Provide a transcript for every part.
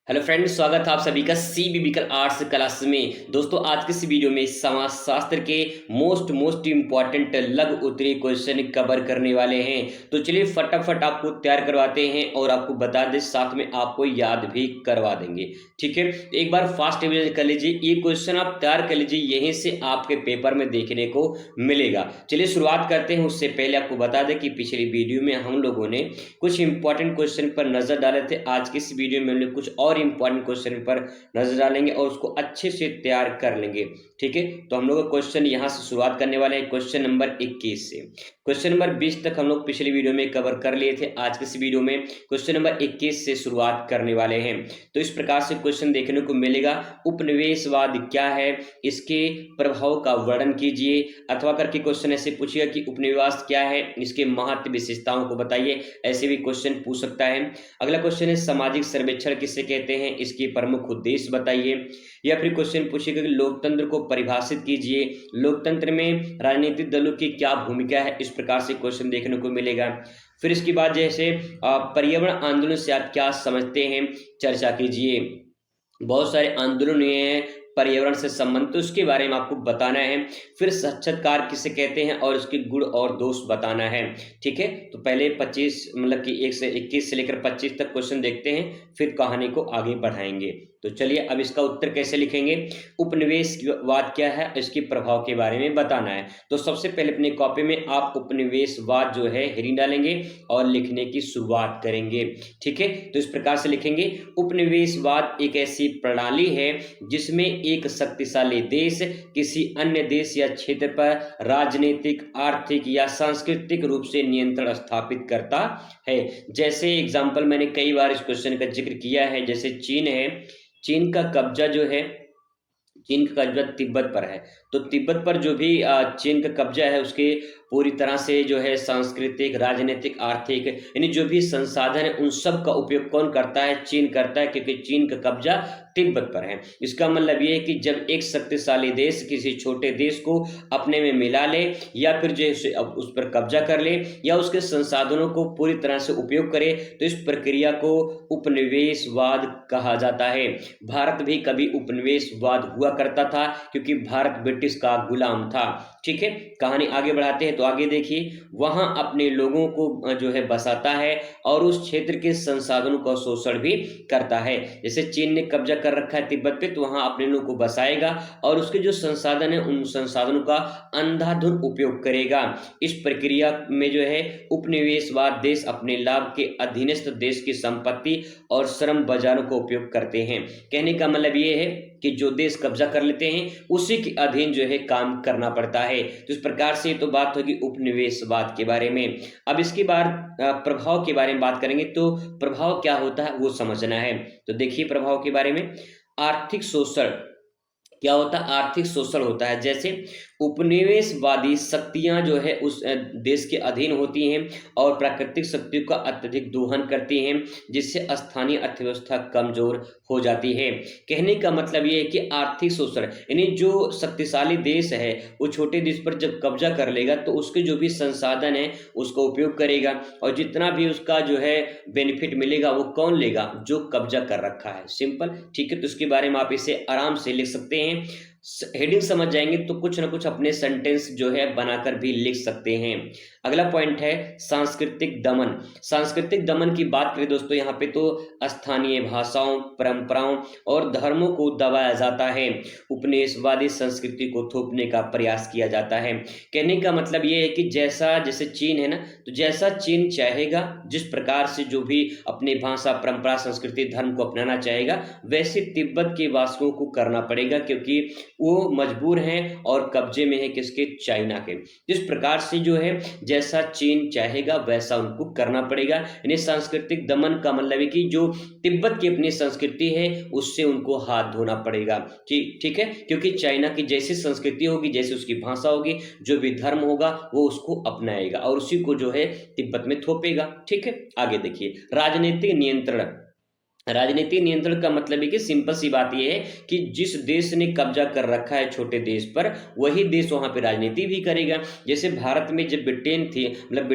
Hello friends, स्वागत है आप सभी का सीबीबीकल आर्ट्स क्लास में। दोस्तों, आज के इस वीडियो में समाज शास्त्र के मोस्ट इंपॉर्टेंट लघु उत्तरीय क्वेश्चन कवर करने वाले हैं। तो चलिए फटाफट आपको तैयार करवाते हैं और आपको बता दें, साथ में आपको याद भी करवा देंगे। ठीक है, एक बार फास्ट रिवीजन कर लीजिए। ये क्वेश्चन आप तैयार कर लीजिए, यहीं से आपके पेपर में देखने को मिलेगा। चलिए शुरुआत करते हैं। उससे पहले आपको बता दें कि पिछली वीडियो में हम लोगों ने कुछ इंपॉर्टेंट क्वेश्चन पर नजर डाले थे। आज की इस वीडियो में हम लोग कुछ और इंपॉर्टेंट क्वेश्चन पर नजर डालेंगे और उसको अच्छे से तैयार कर लेंगे। ठीक है, तो हम लोग क्वेश्चन यहां से शुरुआत करने वाले हैं क्वेश्चन नंबर 21 से। क्वेश्चन नंबर 20 तक हम लोग पिछली वीडियो में कवर कर लिए थे। आज की इस वीडियो में क्वेश्चन नंबर 21 से शुरुआत करने वाले हैं। तो इस प्रकार से क्वेश्चन देखने को मिलेगा। उपनिवेशवाद क्या है, इसके प्रभाव का वर्णन कीजिए। अथवा करके क्वेश्चन ऐसे पूछिएगा कि उपनिवेश क्या है, इसके महत्व विशेषताओं को बताइए। ऐसे भी क्वेश्चन पूछ सकता है। अगला क्वेश्चन है सामाजिक सर्वेक्षण किसे कहते हैं, इसके प्रमुख उद्देश्य बताइए। या फिर क्वेश्चन पूछेगा कि लोकतंत्र को परिभाषित कीजिए, लोकतंत्र में राजनीतिक दलों की क्या भूमिका है। इस प्रकार से क्वेश्चन देखने को मिलेगा। फिर इसके बाद जैसे पर्यावरण आंदोलन से आप क्या समझते हैं, चर्चा कीजिए। बहुत सारे आंदोलन हुए हैं पर्यावरण से संबंधित, तो उसके बारे में आपको बताना है। फिर साक्षात्कार किसे कहते हैं और इसके गुण और दोष बताना है। ठीक है, तो पहले 25 मतलब कि 1 से 21 से लेकर 25 तक क्वेश्चन देखते हैं, फिर कहानी को आगे बढ़ाएंगे। तो चलिए अब इसका उत्तर कैसे लिखेंगे। उपनिवेशवाद क्या है, इसके प्रभाव के बारे में बताना है। तो सबसे पहले अपनी कॉपी में आप उपनिवेशवाद जो है हेडिंग डालेंगे और लिखने की शुरुआत करेंगे। ठीक है, तो इस प्रकार से लिखेंगे। उपनिवेशवाद एक ऐसी प्रणाली है जिसमें एक शक्तिशाली देश किसी अन्य देश या क्षेत्र पर राजनीतिक, आर्थिक या सांस्कृतिक रूप से नियंत्रण स्थापित करता है। जैसे एग्जाम्पल मैंने कई बार इस क्वेश्चन का जिक्र किया है, जैसे चीन है। चीन का कब्जा जो है, चीन का कब्जा तिब्बत पर है। तो तिब्बत पर जो भी चीन का कब्जा है, उसके पूरी तरह से जो है सांस्कृतिक, राजनीतिक, आर्थिक यानी जो भी संसाधन है उन सब का उपयोग कौन करता है, चीन करता है, क्योंकि चीन का कब्जा तिब्बत पर है। इसका मतलब ये है कि जब एक शक्तिशाली देश किसी छोटे देश को अपने में मिला ले या फिर जो अब उस पर कब्जा कर ले या उसके संसाधनों को पूरी तरह से उपयोग करे, तो इस प्रक्रिया को उपनिवेशवाद कहा जाता है। भारत भी कभी उपनिवेशवाद हुआ करता था क्योंकि भारत ब्रिटिश का गुलाम था। ठीक है, कहानी आगे बढ़ाते हैं। तो आगे देखिए, वहां अपने लोगों को जो है बसाता है और उस क्षेत्र के संसाधनों का शोषण भी करता है। जैसे चीन ने कब्जा कर रखा है तिब्बत पे, तो वहां अपने लोगों को बसाएगा और उसके जो संसाधन है उन संसाधनों का अंधाधुंध उपयोग करेगा। इस प्रक्रिया में जो है उपनिवेशवाद देश अपने लाभ के अधीनस्थ देश की संपत्ति और श्रम बाजारों का उपयोग करते हैं। कहने का मतलब ये है कि जो देश कब्जा कर लेते हैं उसी के अधीन जो है काम करना पड़ता है। तो इस प्रकार से तो बात होगी उपनिवेशवाद के बारे में। अब इसके बाद प्रभाव के बारे में बात करेंगे। तो प्रभाव क्या होता है वो समझना है। तो देखिए प्रभाव के बारे में, आर्थिक शोषण क्या होता है, आर्थिक शोषण होता है। जैसे उपनिवेशवादी शक्तियां जो है उस देश के अधीन होती हैं और प्राकृतिक शक्तियों का अत्यधिक दोहन करती हैं, जिससे स्थानीय अर्थव्यवस्था कमजोर हो जाती है। कहने का मतलब ये है कि आर्थिक शोषण यानी जो शक्तिशाली देश है वो छोटे देश पर जब कब्जा कर लेगा तो उसके जो भी संसाधन है उसका उपयोग करेगा और जितना भी उसका जो है बेनिफिट मिलेगा वो कौन लेगा, जो कब्जा कर रखा है। सिंपल। ठीक है, तो इसके बारे में आप इसे आराम से लिख सकते हैं। हेडिंग समझ जाएंगे तो कुछ ना कुछ अपने सेंटेंस जो है बनाकर भी लिख सकते हैं। अगला पॉइंट है सांस्कृतिक दमन। सांस्कृतिक दमन की बात करें दोस्तों, यहाँ पे तो स्थानीय भाषाओं, परंपराओं और धर्मों को दबाया जाता है। उपनिवेशवादी संस्कृति को थोपने का प्रयास किया जाता है। कहने का मतलब ये है कि जैसे चीन है ना, तो जैसा चीन चाहेगा, जिस प्रकार से जो भी अपनी भाषा, परंपरा, संस्कृति, धर्म को अपनाना चाहेगा, वैसे तिब्बत के वासियों को करना पड़ेगा, क्योंकि वो मजबूर हैं और कब्जे में है किसके, चाइना के। इस प्रकार से जो है जैसा चीन चाहेगा वैसा उनको करना पड़ेगा। यानी सांस्कृतिक दमन का मतलब है कि जो तिब्बत की अपनी संस्कृति है उससे उनको हाथ धोना पड़ेगा। ठीक है, क्योंकि चाइना की जैसी संस्कृति होगी, जैसी उसकी भाषा होगी, जो भी धर्म होगा वो उसको अपनाएगा और उसी को जो है तिब्बत में थोपेगा। ठीक है, आगे देखिए राजनीतिक नियंत्रण। राजनीतिक नियंत्रण का मतलब है कि सिंपल सी बात यह है कि जिस देश ने कब्जा कर रखा है छोटे देश पर, वही देश वहां पे राजनीति भी करेगा। जैसे भारत में जब ब्रिटेन थे, मतलब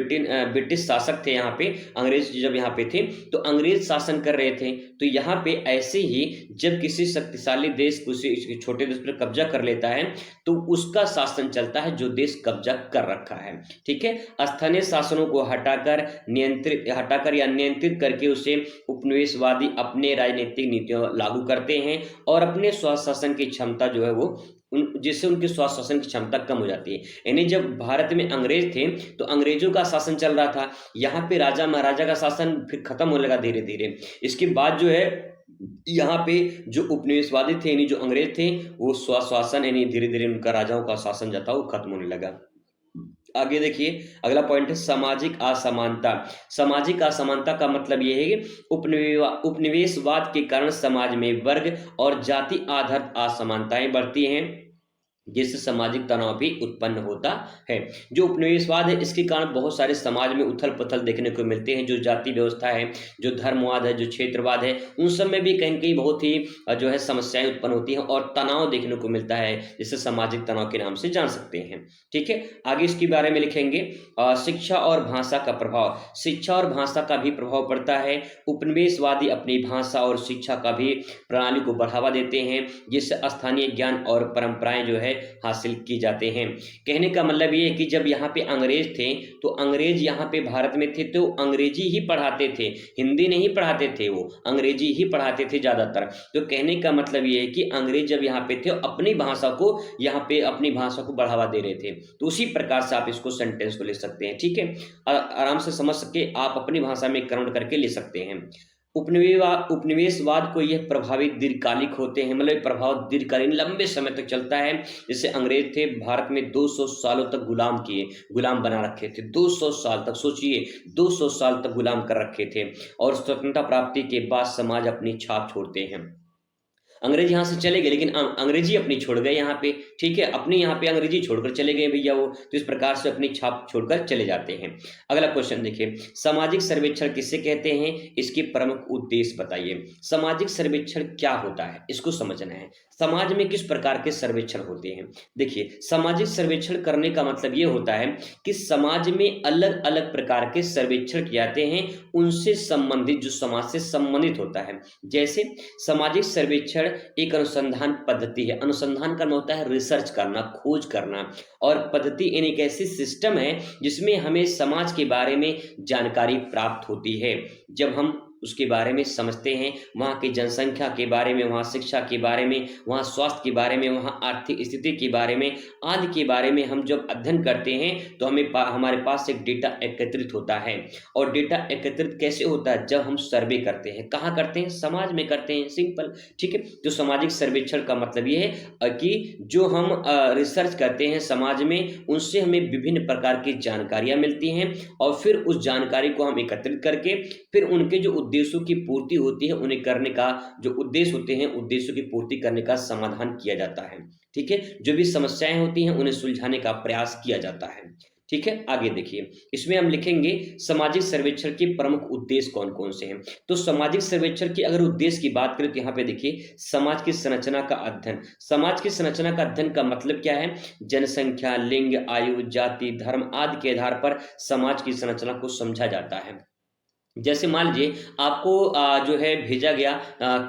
ब्रिटिश शासक थे यहाँ पे, अंग्रेज जब यहाँ पे थे, तो अंग्रेज शासन कर रहे थे, तो तो यहाँ पे ऐसे ही जब किसी शक्तिशाली देश किसी छोटे देश पर कब्जा कर लेता है तो उसका शासन चलता है जो देश कब्जा कर रखा है। ठीक है, स्थानीय शासनों को हटाकर या नियंत्रित करके उसे उपनिवेशवादी अपने राजनीतिक नीतियों लागू करते हैं और अपने स्वशासन की क्षमता जो है वो जिससे उनकी स्वशासन की क्षमता कम हो जाती है। यानी जब भारत में अंग्रेज थे तो अंग्रेजों का शासन चल रहा था, यहाँ पे राजा महाराजा का शासन फिर खत्म होने लगा धीरे धीरे। इसके बाद जो है यहाँ पे जो उपनिवेशवादी थे यानी जो अंग्रेज थे वो स्वशासन यानी धीरे धीरे उनका राजाओं का शासन जो था वो खत्म होने लगा। आगे देखिए, अगला पॉइंट है सामाजिक असमानता। सामाजिक असमानता का मतलब यह है कि उपनिवेशवाद के कारण समाज में वर्ग और जाति आधारित असमानताएं बढ़ती हैं जिससे सामाजिक तनाव भी उत्पन्न होता है। जो उपनिवेशवाद है इसके कारण बहुत सारे समाज में उथल पुथल देखने को मिलते हैं। जो जाति व्यवस्था है, जो धर्मवाद है, जो क्षेत्रवाद है, उन सब में भी कहीं कहीं बहुत ही जो है समस्याएं उत्पन्न होती हैं और तनाव देखने को मिलता है, जिसे सामाजिक तनाव के नाम से जान सकते हैं। ठीक है, आगे इसके बारे में लिखेंगे शिक्षा और भाषा का प्रभाव। शिक्षा और भाषा का भी प्रभाव पड़ता है। उपनिवेशवादी अपनी भाषा और शिक्षा का भी प्रणाली को बढ़ावा देते हैं जिससे स्थानीय ज्ञान और परंपराएं जो है हासिल की जाते हैं। कहने का मतलब ये है कि जब यहाँ पे अंग्रेज थे तो अंग्रेज यहाँ पे भारत में थे तो अंग्रेजी ही पढ़ाते थे, हिंदी नहीं पढ़ाते थे, वो अंग्रेजी ही पढ़ाते थे ज्यादातर। तो कहने का मतलब ये है कि अंग्रेज जब यहाँ पे थे अपनी भाषा को यहाँ पे अपनी भाषा को बढ़ावा दे रहे थे। तो उसी प्रकार से आप इसको सेंटेंस को लिख सकते हैं। ठीक है, आराम से समझ सके आप अपनी भाषा में कन्वर्ट करके लिख सकते हैं। उपनिवेशवाद को यह प्रभावित दीर्घकालिक होते हैं, मतलब प्रभाव दीर्घकालीन लंबे समय तक चलता है। जैसे अंग्रेज थे भारत में 200 सालों तक गुलाम बना रखे थे। 200 साल तक सोचिए, 200 साल तक गुलाम कर रखे थे और स्वतंत्रता प्राप्ति के बाद समाज अपनी छाप छोड़ते हैं। अंग्रेज यहाँ से चले गए लेकिन अंग्रेजी अपनी छोड़ गए यहाँ पे। ठीक है, अपने यहाँ पे अंग्रेजी छोड़कर चले गए भैया वो, तो इस प्रकार से अपनी छाप छोड़कर चले जाते हैं। अगला क्वेश्चन देखिए, सामाजिक सर्वेक्षण किसे कहते हैं, इसके प्रमुख उद्देश्य बताइए। सामाजिक सर्वेक्षण क्या होता है इसको समझना है। समाज में किस प्रकार के सर्वेक्षण होते हैं। देखिए, सामाजिक सर्वेक्षण करने का मतलब ये होता है कि समाज में अलग अलग प्रकार के सर्वेक्षण किए जाते हैं उनसे संबंधित, जो समाज से संबंधित होता है। जैसे सामाजिक सर्वेक्षण एक अनुसंधान पद्धति है। अनुसंधान करना होता है रिसर्च करना, खोज करना, और पद्धति यानी एक ऐसी सिस्टम है जिसमें हमें समाज के बारे में जानकारी प्राप्त होती है। जब हम उसके बारे में समझते हैं, वहाँ की जनसंख्या के बारे में, वहाँ शिक्षा के बारे में, वहाँ स्वास्थ्य के बारे में, वहाँ आर्थिक स्थिति के बारे में, आदि के बारे में हम जब अध्ययन करते हैं तो हमारे पास एक डेटा एकत्रित होता है। और डेटा एकत्रित कैसे होता है, जब हम सर्वे करते हैं। कहाँ करते हैं, समाज में करते हैं, सिंपल। ठीक है, तो सामाजिक सर्वेक्षण का मतलब ये है कि जो हम रिसर्च करते हैं समाज में, उनसे हमें विभिन्न प्रकार की जानकारियां मिलती हैं और फिर उस जानकारी को हम एकत्रित करके फिर उनके जो उद्देश्यों की पूर्ति होती है, उन्हें करने का जो उद्देश्य होते हैं, उद्देश्यों की पूर्ति करने का समाधान किया जाता है। ठीक है, जो भी समस्याएं होती हैं उन्हें सुलझाने का प्रयास किया जाता है। ठीक है, आगे देखिए, इसमें हम लिखेंगे सामाजिक सर्वेक्षण के प्रमुख उद्देश्य कौन कौन से हैं। तो सामाजिक सर्वेक्षण के अगर उद्देश्य की बात करें तो यहाँ पे देखिए, समाज की संरचना का अध्ययन। समाज की संरचना का अध्ययन का मतलब क्या है, जनसंख्या, लिंग, आयु, जाति, धर्म आदि के आधार पर समाज की संरचना को समझा जाता है। जैसे मान लीजिए आपको जो है भेजा गया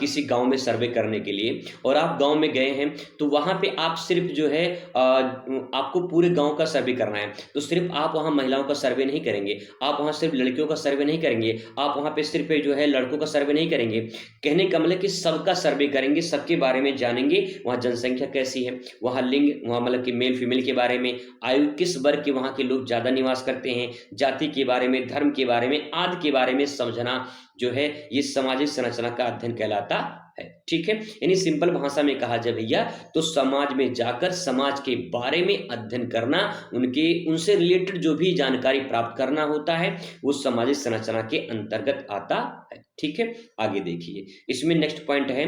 किसी गांव में सर्वे करने के लिए, और आप गांव में गए हैं तो वहां पे आप सिर्फ जो है आपको पूरे गांव का सर्वे करना है। तो सिर्फ आप वहां महिलाओं का सर्वे नहीं करेंगे, आप वहां सिर्फ लड़कियों का सर्वे नहीं करेंगे, आप वहां पे सिर्फ जो है लड़कों का सर्वे नहीं करेंगे। कहने का मतलब कि सबका सर्वे करेंगे, सबके बारे में जानेंगे। वहाँ जनसंख्या कैसी है, वहाँ लिंग, वहाँ मतलब कि मेल फीमेल के बारे में, आयु, किस वर्ग के वहाँ के लोग ज्यादा निवास करते हैं, जाति के बारे में, धर्म के बारे में, आदि के बारे में समझना जो है ये सामाजिक संरचना का अध्ययन कहलाता है। ठीक है, यानी सिंपल भाषा में कहा जाए भैया तो समाज में जाकर समाज के बारे में अध्ययन करना, उनसे रिलेटेड जो भी जानकारी प्राप्त करना होता है वो सामाजिक संरचना के अंतर्गत आता है। ठीक है, आगे देखिए, इसमें नेक्स्ट पॉइंट है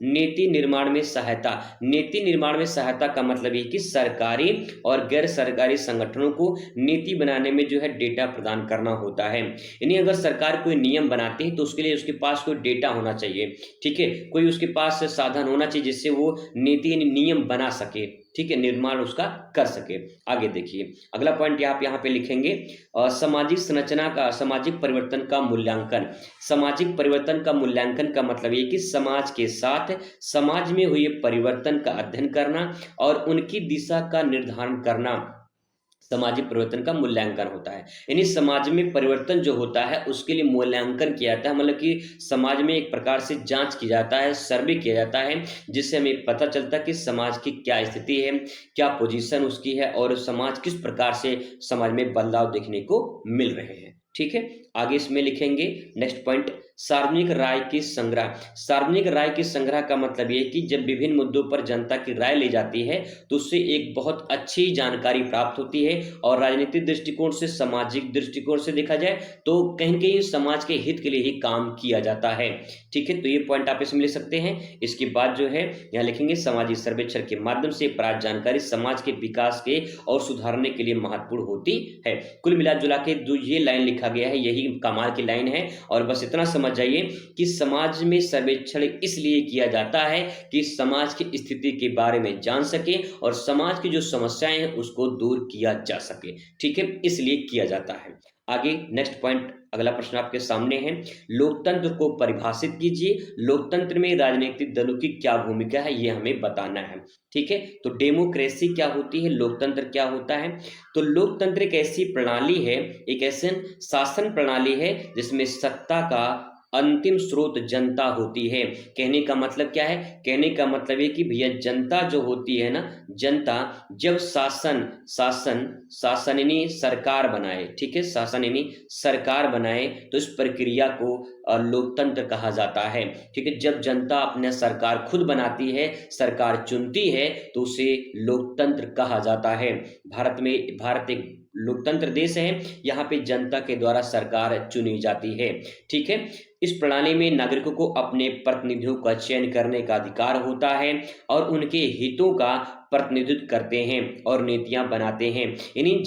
नीति निर्माण में सहायता। नीति निर्माण में सहायता का मतलब ये कि सरकारी और गैर सरकारी संगठनों को नीति बनाने में जो है डेटा प्रदान करना होता है। यानी अगर सरकार कोई नियम बनाती है तो उसके लिए उसके पास कोई डेटा होना चाहिए। ठीक है, कोई उसके पास साधन होना चाहिए जिससे वो नीति नियम बना सके। ठीक है, निर्माण उसका कर सके। आगे देखिए अगला पॉइंट आप यहाँ पे लिखेंगे, सामाजिक संरचना का, सामाजिक परिवर्तन का मूल्यांकन। सामाजिक परिवर्तन का मूल्यांकन का मतलब ये कि समाज के साथ समाज में हुए परिवर्तन का अध्ययन करना और उनकी दिशा का निर्धारण करना सामाजिक परिवर्तन का मूल्यांकन होता है। यानी समाज में परिवर्तन जो होता है उसके लिए मूल्यांकन किया जाता है, मतलब कि समाज में एक प्रकार से जांच की जाता है, सर्वे किया जाता है, जिससे हमें पता चलता है कि समाज की क्या स्थिति है, क्या पोजीशन उसकी है और समाज किस प्रकार से समाज में बदलाव देखने को मिल रहे हैं। ठीक है, आगे इसमें लिखेंगे नेक्स्ट पॉइंट, सार्वजनिक राय की संग्रह। सार्वजनिक राय की संग्रह का मतलब ये है कि जब विभिन्न मुद्दों पर जनता की राय ली जाती है तो उससे एक बहुत अच्छी जानकारी प्राप्त होती है और राजनीतिक दृष्टिकोण से, सामाजिक दृष्टिकोण से देखा जाए तो कहीं न कहीं समाज के हित के लिए ही काम किया जाता है। ठीक है, तो ये पॉइंट आप इसमें ले सकते हैं। इसके बाद जो है यहाँ लिखेंगे, सामाजिक सर्वेक्षण के माध्यम से प्राप्त जानकारी समाज के विकास के और सुधारने के लिए महत्वपूर्ण होती है। कुल मिला जुला के जो ये लाइन लिखा गया है यही कमाल की लाइन है। और बस इतना समझ जाइए कि समाज में सर्वेक्षण इसलिए किया जाता है कि समाज की स्थिति के बारे में जान सके और समाज की जो समस्याएं हैं उसको दूर किया जा सके। ठीक है, इसलिए किया जाता है। आगे नेक्स्ट पॉइंट, अगला प्रश्न आपके सामने है, लोकतंत्र को परिभाषित कीजिए। लोकतंत्र में राजनीतिक दलों की क्या भूमिका है ये हमें बताना है। ठीक है, तो डेमोक्रेसी क्या होती है, लोकतंत्र क्या होता है। तो लोकतंत्र एक ऐसी प्रणाली है, एक ऐसी शासन प्रणाली है जिसमें सत्ता का अंतिम स्रोत जनता होती है। कहने का मतलब क्या है, कहने का मतलब है कि भैया जनता जो होती है ना, जनता जब शासन शासन शासन यानी सरकार बनाए, ठीक है, शासन यानी सरकार बनाए तो इस प्रक्रिया को लोकतंत्र कहा जाता है। ठीक है, जब जनता अपने सरकार खुद बनाती है, सरकार चुनती है तो उसे लोकतंत्र कहा जाता है। भारत एक लोकतंत्र देश है, यहाँ पे जनता के द्वारा सरकार चुनी जाती है। ठीक है, इस प्रणाली में नागरिकों को अपने प्रतिनिधियों का चयन करने का अधिकार होता है और उनके हितों का प्रतिनिधित्व करते हैं और नीतियां बनाते हैं। यानी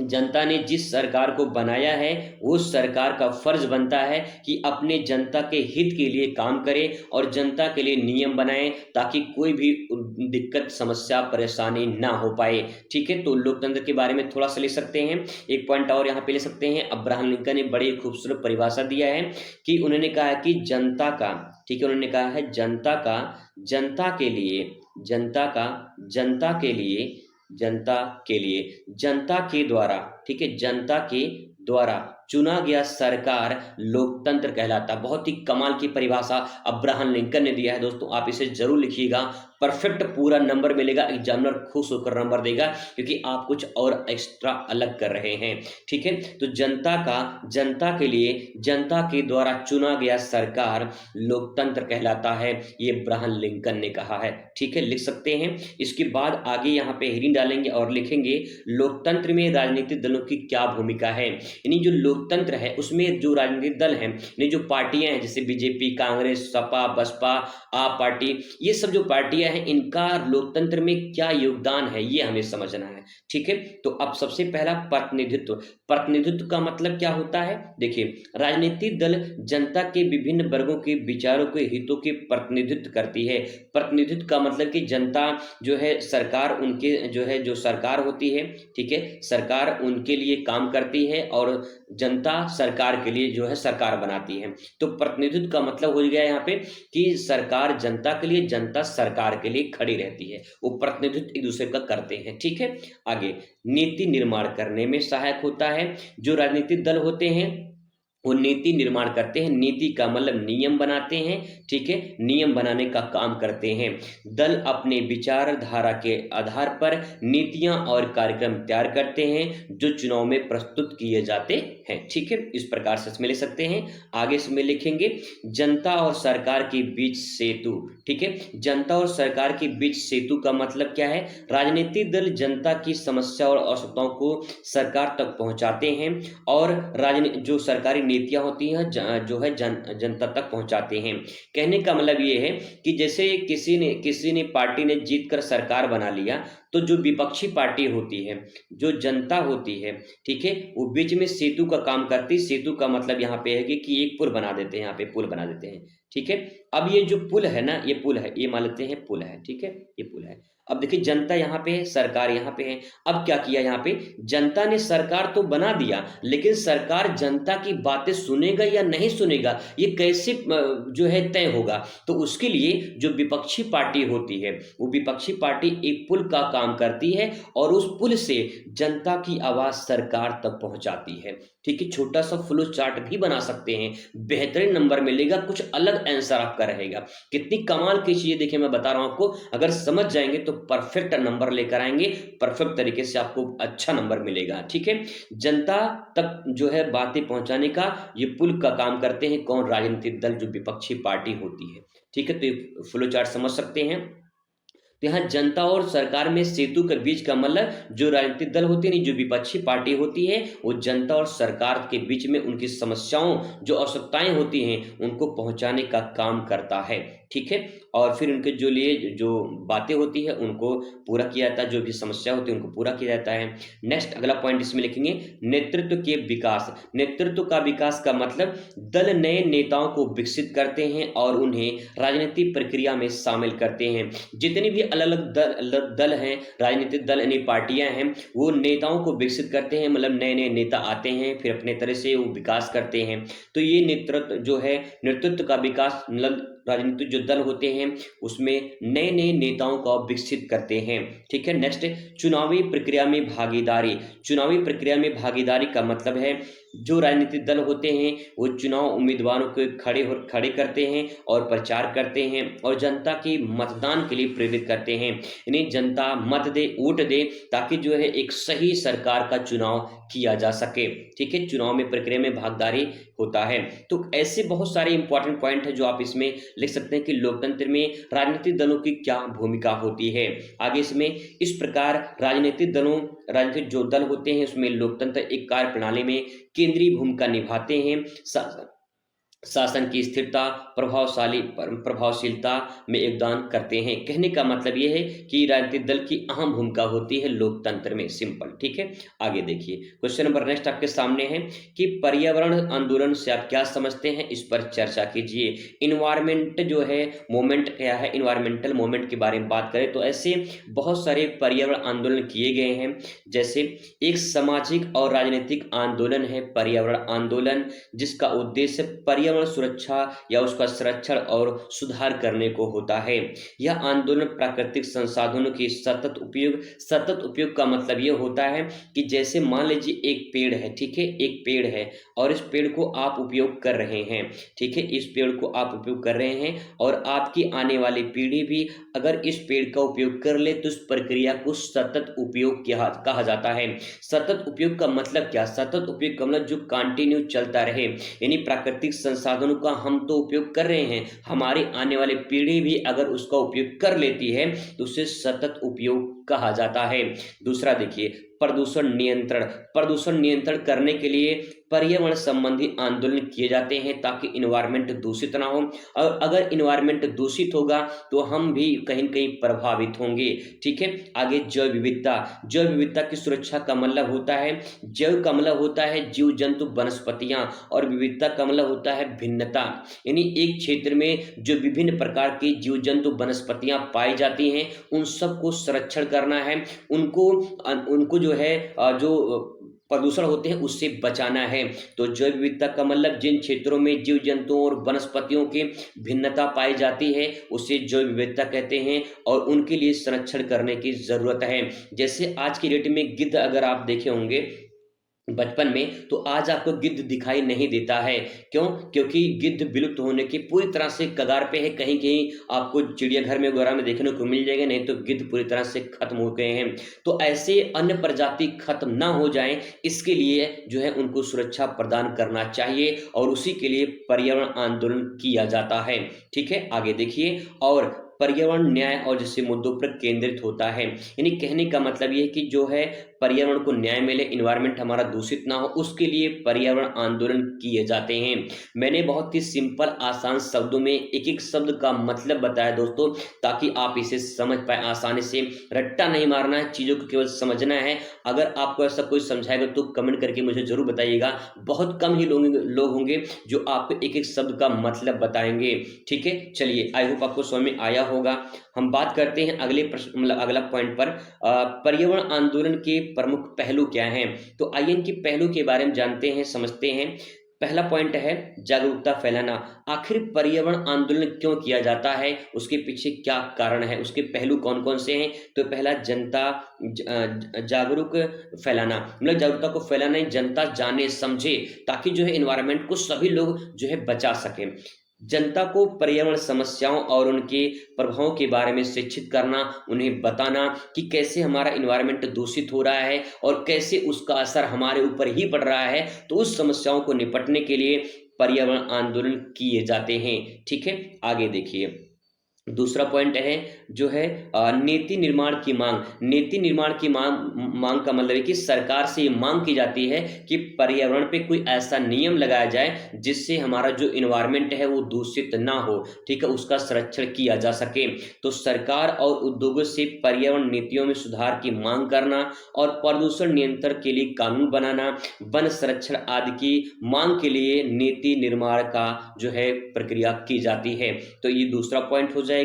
जनता ने जिस सरकार को बनाया है उस सरकार का फर्ज बनता है कि अपने जनता के हित के लिए काम करे और जनता के लिए नियम बनाए ताकि कोई भी दिक्कत, समस्या, परेशानी ना हो पाए। ठीक है, तो लोकतंत्र के बारे में थोड़ा सा ले सकते हैं। एक पॉइंट और यहाँ पे ले सकते हैं, अब्राहम लिंकन ने बड़ी खूबसूरत परिभाषा दिया है कि उन्होंने कहा है कि जनता का, ठीक है, उन्होंने कहा है जनता का जनता के लिए, जनता का जनता के लिए, जनता के लिए, जनता के द्वारा, ठीक है, जनता के द्वारा चुना गया सरकार लोकतंत्र कहलाता। बहुत ही कमाल की परिभाषा अब्राहम लिंकन ने दिया है दोस्तों, आप इसे जरूर लिखिएगा, परफेक्ट पूरा नंबर मिलेगा, एग्जामिनर खुश होकर नंबर देगा क्योंकि आप कुछ और एक्स्ट्रा अलग कर रहे हैं। ठीक है, तो जनता का जनता के लिए, जनता के द्वारा चुना गया सरकार लोकतंत्र कहलाता है, ये अब्राहम लिंकन ने कहा है। ठीक है, लिख सकते हैं। इसके बाद आगे यहाँ पे हेडिंग डालेंगे और लिखेंगे, लोकतंत्र में राजनीतिक दलों की क्या भूमिका है। यानी जो लोकतंत्र है उसमें जो राजनीतिक दल हैं, यानी जो पार्टियां हैं जैसे बीजेपी, कांग्रेस, सपा, बसपा, आप पार्टी, ये सब जो पार्टियां हैं इनका लोकतंत्र में क्या योगदान है ये हमें समझना है। ठीक है, तो अब सबसे पहला प्रतिनिधित्व। प्रतिनिधित्व का मतलब क्या होता है, देखिए, राजनीतिक दल जनता के विभिन्न वर्गों के विचारों के हितों के प्रतिनिधित्व करती है। प्रतिनिधित्व का मतलब कि जनता जो है, सरकार उनके जो है, जो सरकार होती है, ठीक है, सरकार उनके लिए काम करती है और जनता सरकार के लिए जो है सरकार बनाती है। तो प्रतिनिधित्व का मतलब हो गया यहाँ पे कि सरकार जनता के लिए, जनता सरकार के लिए खड़ी रहती है, वो प्रतिनिधित्व एक दूसरे का करते हैं। ठीक है, आगे नीति निर्माण करने में सहायक होता है। जो राजनीतिक दल होते हैं वो नीति निर्माण करते हैं, नीति का मतलब नियम बनाते हैं। ठीक है, नियम बनाने का काम करते हैं। दल अपने विचारधारा के आधार पर नीतियां और कार्यक्रम तैयार करते हैं जो चुनाव में प्रस्तुत किए जाते हैं। ठीक है, इस प्रकार से इसमें ले सकते हैं। आगे इसमें लिखेंगे, जनता और सरकार के बीच सेतु। ठीक है, जनता और सरकार के बीच सेतु का मतलब क्या है, राजनीतिक दल जनता की समस्या और आवश्यकताओं को सरकार तक पहुंचाते हैं और जो सरकारी नीतियां होती हैं जो है जनता तक पहुंचाते हैं। कहने का मतलब ये है कि जैसे किसी ने पार्टी ने जीत कर सरकार बना लिया तो जो विपक्षी पार्टी होती है, जो जनता होती है, ठीक है, वो बीच में सेतु का काम करती है। सेतु का मतलब यहाँ पे है कि एक पुल बना देते हैं, यहाँ पे पुल बना देते हैं, ठीक है। अब ये जो पुल है ना, ये पुल है, ये मान लेते हैं पुल है, ठीक है, ये पुल है। अब देखिए जनता यहाँ पे है, सरकार यहाँ पे है। अब क्या किया यहाँ पे, जनता ने सरकार तो बना दिया, लेकिन सरकार जनता की बातें सुनेगा या नहीं सुनेगा, ये कैसे जो है तय होगा। तो उसके लिए जो विपक्षी पार्टी होती है, वो विपक्षी पार्टी एक पुल का काम करती है और उस पुल से जनता की आवाज सरकार तक पहुंचाती है, ठीक है। छोटा सा फ्लो चार्ट भी बना सकते हैं, बेहतरीन नंबर मिलेगा, कुछ अलग आंसर आपका रहेगा। कितनी कमाल की चीजें देखिए मैं बता रहा हूं आपको, अगर समझ जाएंगे तो परफेक्ट नंबर लेकर आएंगे, परफेक्ट तरीके से आपको अच्छा नंबर मिलेगा, ठीक है। जनता तक जो है बातें पहुंचाने का ये पुल का काम करते हैं कौन, राजनीतिक दल, जो विपक्षी पार्टी होती है, ठीक है। तो ये फ्लो चार्ट समझ सकते हैं। तो यहाँ जनता और सरकार में सेतु के बीच का मतलब जो राजनीतिक दल होते हैं, जो विपक्षी पार्टी होती है, वो जनता और सरकार के बीच में उनकी समस्याओं, जो आवश्यकताएं होती हैं, उनको पहुंचाने का काम करता है, ठीक है। और फिर उनके जो लिए जो बातें होती है उनको पूरा किया जाता है, जो भी समस्या होती है उनको पूरा किया जाता है। नेक्स्ट अगला पॉइंट इसमें लिखेंगे, नेतृत्व के विकास। नेतृत्व का विकास का मतलब दल नए नेताओं को विकसित करते हैं और उन्हें राजनीतिक प्रक्रिया में शामिल करते हैं। जितनी भी अलग अलग दल हैं, राजनीतिक दल यानी पार्टियां हैं, वो नेताओं को विकसित करते हैं, मतलब नए नए नेता आते हैं, फिर अपने तरह से वो विकास करते हैं। तो ये नेतृत्व जो है, नेतृत्व का विकास मतलब राजनीतिक जो दल होते हैं उसमें नए नए नेताओं को विकसित करते हैं, ठीक है। नेक्स्ट, चुनावी प्रक्रिया में भागीदारी। चुनावी प्रक्रिया में भागीदारी का मतलब है जो राजनीतिक दल होते हैं वो चुनाव उम्मीदवारों को खड़े करते हैं और प्रचार करते हैं और जनता की मतदान के लिए प्रेरित करते हैं, यानी जनता मत दे, वोट दे, ताकि जो है एक सही सरकार का चुनाव किया जा सके, ठीक है। चुनाव में प्रक्रिया में भागीदारी होता है। तो ऐसे बहुत सारे इंपॉर्टेंट पॉइंट है जो आप इसमें लिख सकते हैं कि लोकतंत्र में राजनीतिक दलों की क्या भूमिका होती है। आगे इसमें इस प्रकार राजनीतिक जो दल होते हैं उसमें लोकतंत्र एक कार्य प्रणाली में केंद्रीय भूमिका निभाते हैं। शासन की स्थिरता, प्रभावशीलता में योगदान करते हैं। कहने का मतलब यह है कि राजनीतिक दल की अहम भूमिका होती है लोकतंत्र में, सिंपल, ठीक है। आगे देखिए क्वेश्चन नंबर नेक्स्ट आपके सामने है कि पर्यावरण आंदोलन से आप क्या समझते हैं, इस पर चर्चा कीजिए। इन्वायरमेंट जो है मूवमेंट क्या है, इन्वायरमेंटल मूवमेंट के बारे में बात करें तो ऐसे बहुत सारे पर्यावरण आंदोलन किए गए हैं। जैसे एक सामाजिक और राजनीतिक आंदोलन है पर्यावरण आंदोलन, जिसका उद्देश्य पर्यावरण सुरक्षा या उसका संरक्षण और सुधार करने को होता है। यह आंदोलन प्राकृतिक संसाधनों की सतत उपयोग का मतलब यह होता है कि जैसे मान लीजिए एक पेड़ है, ठीक है, एक पेड़ है और इस पेड़ को आप उपयोग कर रहे हैं, ठीक है, इस पेड़ को आप उपयोग कर रहे हैं और आपकी आने वाली पीढ़ी भी अगर इस पेड़ का उपयोग कर ले तो इस प्रक्रिया को सतत उपयोग कहा जाता है। सतत उपयोग का मतलब क्या, सतत उपयोग का मतलब जो कंटिन्यू चलता रहे, यानी प्राकृतिक संसाधनों का हम तो उपयोग कर रहे हैं, हमारी आने वाली पीढ़ी भी अगर उसका उपयोग कर लेती है तो उसे सतत उपयोग कहा जाता है। दूसरा देखिए प्रदूषण नियंत्रण करने के लिए पर्यावरण संबंधी आंदोलन किए जाते हैं ताकि इन्वायरमेंट दूषित ना हो, और अगर इन्वायरमेंट दूषित होगा तो हम भी कहीं न कहीं प्रभावित होंगे, ठीक है। आगे जैव विविधता की सुरक्षा का मतलब होता है, जैव का मतलब होता है जीव जंतु वनस्पतियां और विविधता का मतलब होता है भिन्नता, यानी एक क्षेत्र में जो विभिन्न प्रकार की जीव जंतु वनस्पतियां पाई जाती हैं उन सबको संरक्षण करना है, उनको जो है जो प्रदूषण होते हैं उससे बचाना है। तो जैव विविधता का मतलब जिन क्षेत्रों में जीव जंतुओं और वनस्पतियों की भिन्नता पाई जाती है उसे जैव विविधता कहते हैं और उनके लिए संरक्षण करने की जरूरत है। जैसे आज की डेट में गिद्ध अगर आप देखे होंगे बचपन में, तो आज आपको गिद्ध दिखाई नहीं देता है। क्यों? क्योंकि गिद्ध विलुप्त होने की पूरी तरह से कगार पे है। कहीं कहीं आपको चिड़ियाघर में वगैरह में देखने को मिल जाएगा, नहीं तो गिद्ध पूरी तरह से खत्म हो गए हैं। तो ऐसे अन्य प्रजाति खत्म ना हो जाएं, इसके लिए जो है उनको सुरक्षा प्रदान करना चाहिए और उसी के लिए पर्यावरण आंदोलन किया जाता है, ठीक है। आगे देखिए, और पर्यावरण न्याय और जैसे मुद्दों पर केंद्रित होता है। यानी कहने का मतलब ये है कि जो है पर्यावरण को न्याय मिले, एनवायरनमेंट हमारा दूषित ना हो, उसके लिए पर्यावरण आंदोलन किए जाते हैं। मैंने बहुत ही सिंपल आसान शब्दों में एक-एक शब्द का मतलब बताया दोस्तों, ताकि आप इसे समझ पाएँ आसानी से। रट्टा नहीं मारना है, चीज़ों को केवल समझना है। अगर आपको ऐसा कोई समझाएगा तो कमेंट करके मुझे ज़रूर बताइएगा। बहुत कम ही लोग होंगे जो आपको एक-एक शब्द का मतलब बताएँगे। ठीक है? चलिए, आई होप आपको समझ में आया होगा। हम बात करते हैं अगले प्रश्न मतलब अगला पॉइंट पर। पर्यावरण आंदोलन के प्रमुख पहलू क्या हैं? तो आइए इनके पहलू के बारे में जानते हैं, समझते हैं। पहला पॉइंट है जागरूकता फैलाना। आखिर पर्यावरण आंदोलन क्यों किया जाता है? उसके पीछे क्या कारण है? उसके पहलू कौन-कौन से हैं? तो पहला जनता जागरूक फैलाना, मतलब जागरूकता को फैलाना है, जनता जाने समझे, ताकि जो है एनवायरनमेंट को सभी लोग जो है बचा सकें। जनता को पर्यावरण समस्याओं और उनके प्रभावों के बारे में शिक्षित करना, उन्हें बताना कि कैसे हमारा एनवायरनमेंट दूषित हो रहा है और कैसे उसका असर हमारे ऊपर ही पड़ रहा है। तो उस समस्याओं को निपटने के लिए पर्यावरण आंदोलन किए जाते हैं। ठीक है? आगे देखिए। दूसरा पॉइंट है जो है नीति निर्माण की मांग। नीति निर्माण की मांग का मतलब है कि सरकार से ये मांग की जाती है कि पर्यावरण पे कोई ऐसा नियम लगाया जाए जिससे हमारा जो एनवायरनमेंट है वो दूषित ना हो, ठीक है? उसका संरक्षण किया जा सके। तो सरकार और उद्योगों से पर्यावरण नीतियों में सुधार की मांग करना और प्रदूषण नियंत्रण के लिए कानून बनाना, वन संरक्षण आदि की मांग के लिए नीति निर्माण का जो है प्रक्रिया की जाती है। तो ये दूसरा पॉइंट हो जाएगा।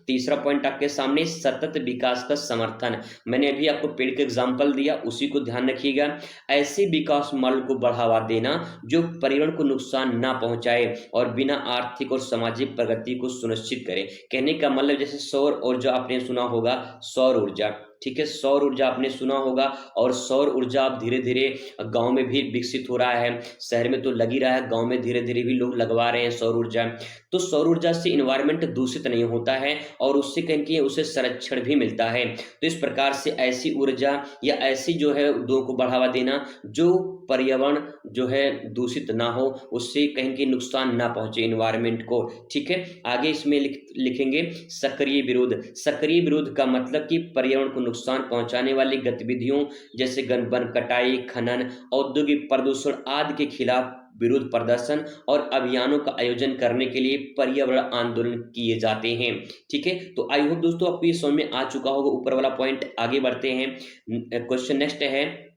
तीसरा पॉइंट आपके सामने सतत विकास का समर्थन। मैंने अभी आपको पेड़ का एग्जांपल दिया, उसी को ध्यान रखिएगा। ऐसे विकास मॉडल को बढ़ावा देना जो पर्यावरण को नुकसान ना पहुंचाए और बिना आर्थिक और सामाजिक प्रगति को सुनिश्चित करे। कहने का मतलब जैसे सौर ऊर्जा आपने सुना होगा, सौर ऊर्जा, ठीक है? सौर ऊर्जा आपने सुना होगा और सौर ऊर्जा अब धीरे-धीरे गाँव में भी विकसित हो रहा है। शहर में तो लग ही रहा है, गाँव में धीरे-धीरे भी लोग लगवा रहे हैं सौर ऊर्जा। तो सौर ऊर्जा से एनवायरनमेंट दूषित नहीं होता है और उससे कहीं न कहीं उसे संरक्षण भी मिलता है। तो इस प्रकार से ऐसी ऊर्जा या ऐसी जो है उद्योग को बढ़ावा देना जो पर्यावरण जो है दूषित ना हो, उससे कहीं न कहीं नुकसान ना पहुँचे एनवायरनमेंट को, ठीक है? आगे इसमें लिखेंगे सक्रिय विरोध। सक्रिय विरोध का मतलब कि पर्यावरण को नुकसान पहुँचाने वाली गतिविधियों जैसे वन कटाई, खनन, औद्योगिक प्रदूषण आदि के खिलाफ विरोध प्रदर्शन और अभियानों का आयोजन करने के लिए पर्यावरण आंदोलन किए जाते हैं। ठीक है? तो आई होप दोस्तों आपको ये समझ में आ चुका होगा ऊपर वाला पॉइंट। आगे बढ़ते हैं। क्वेश्चन नेक्स्ट है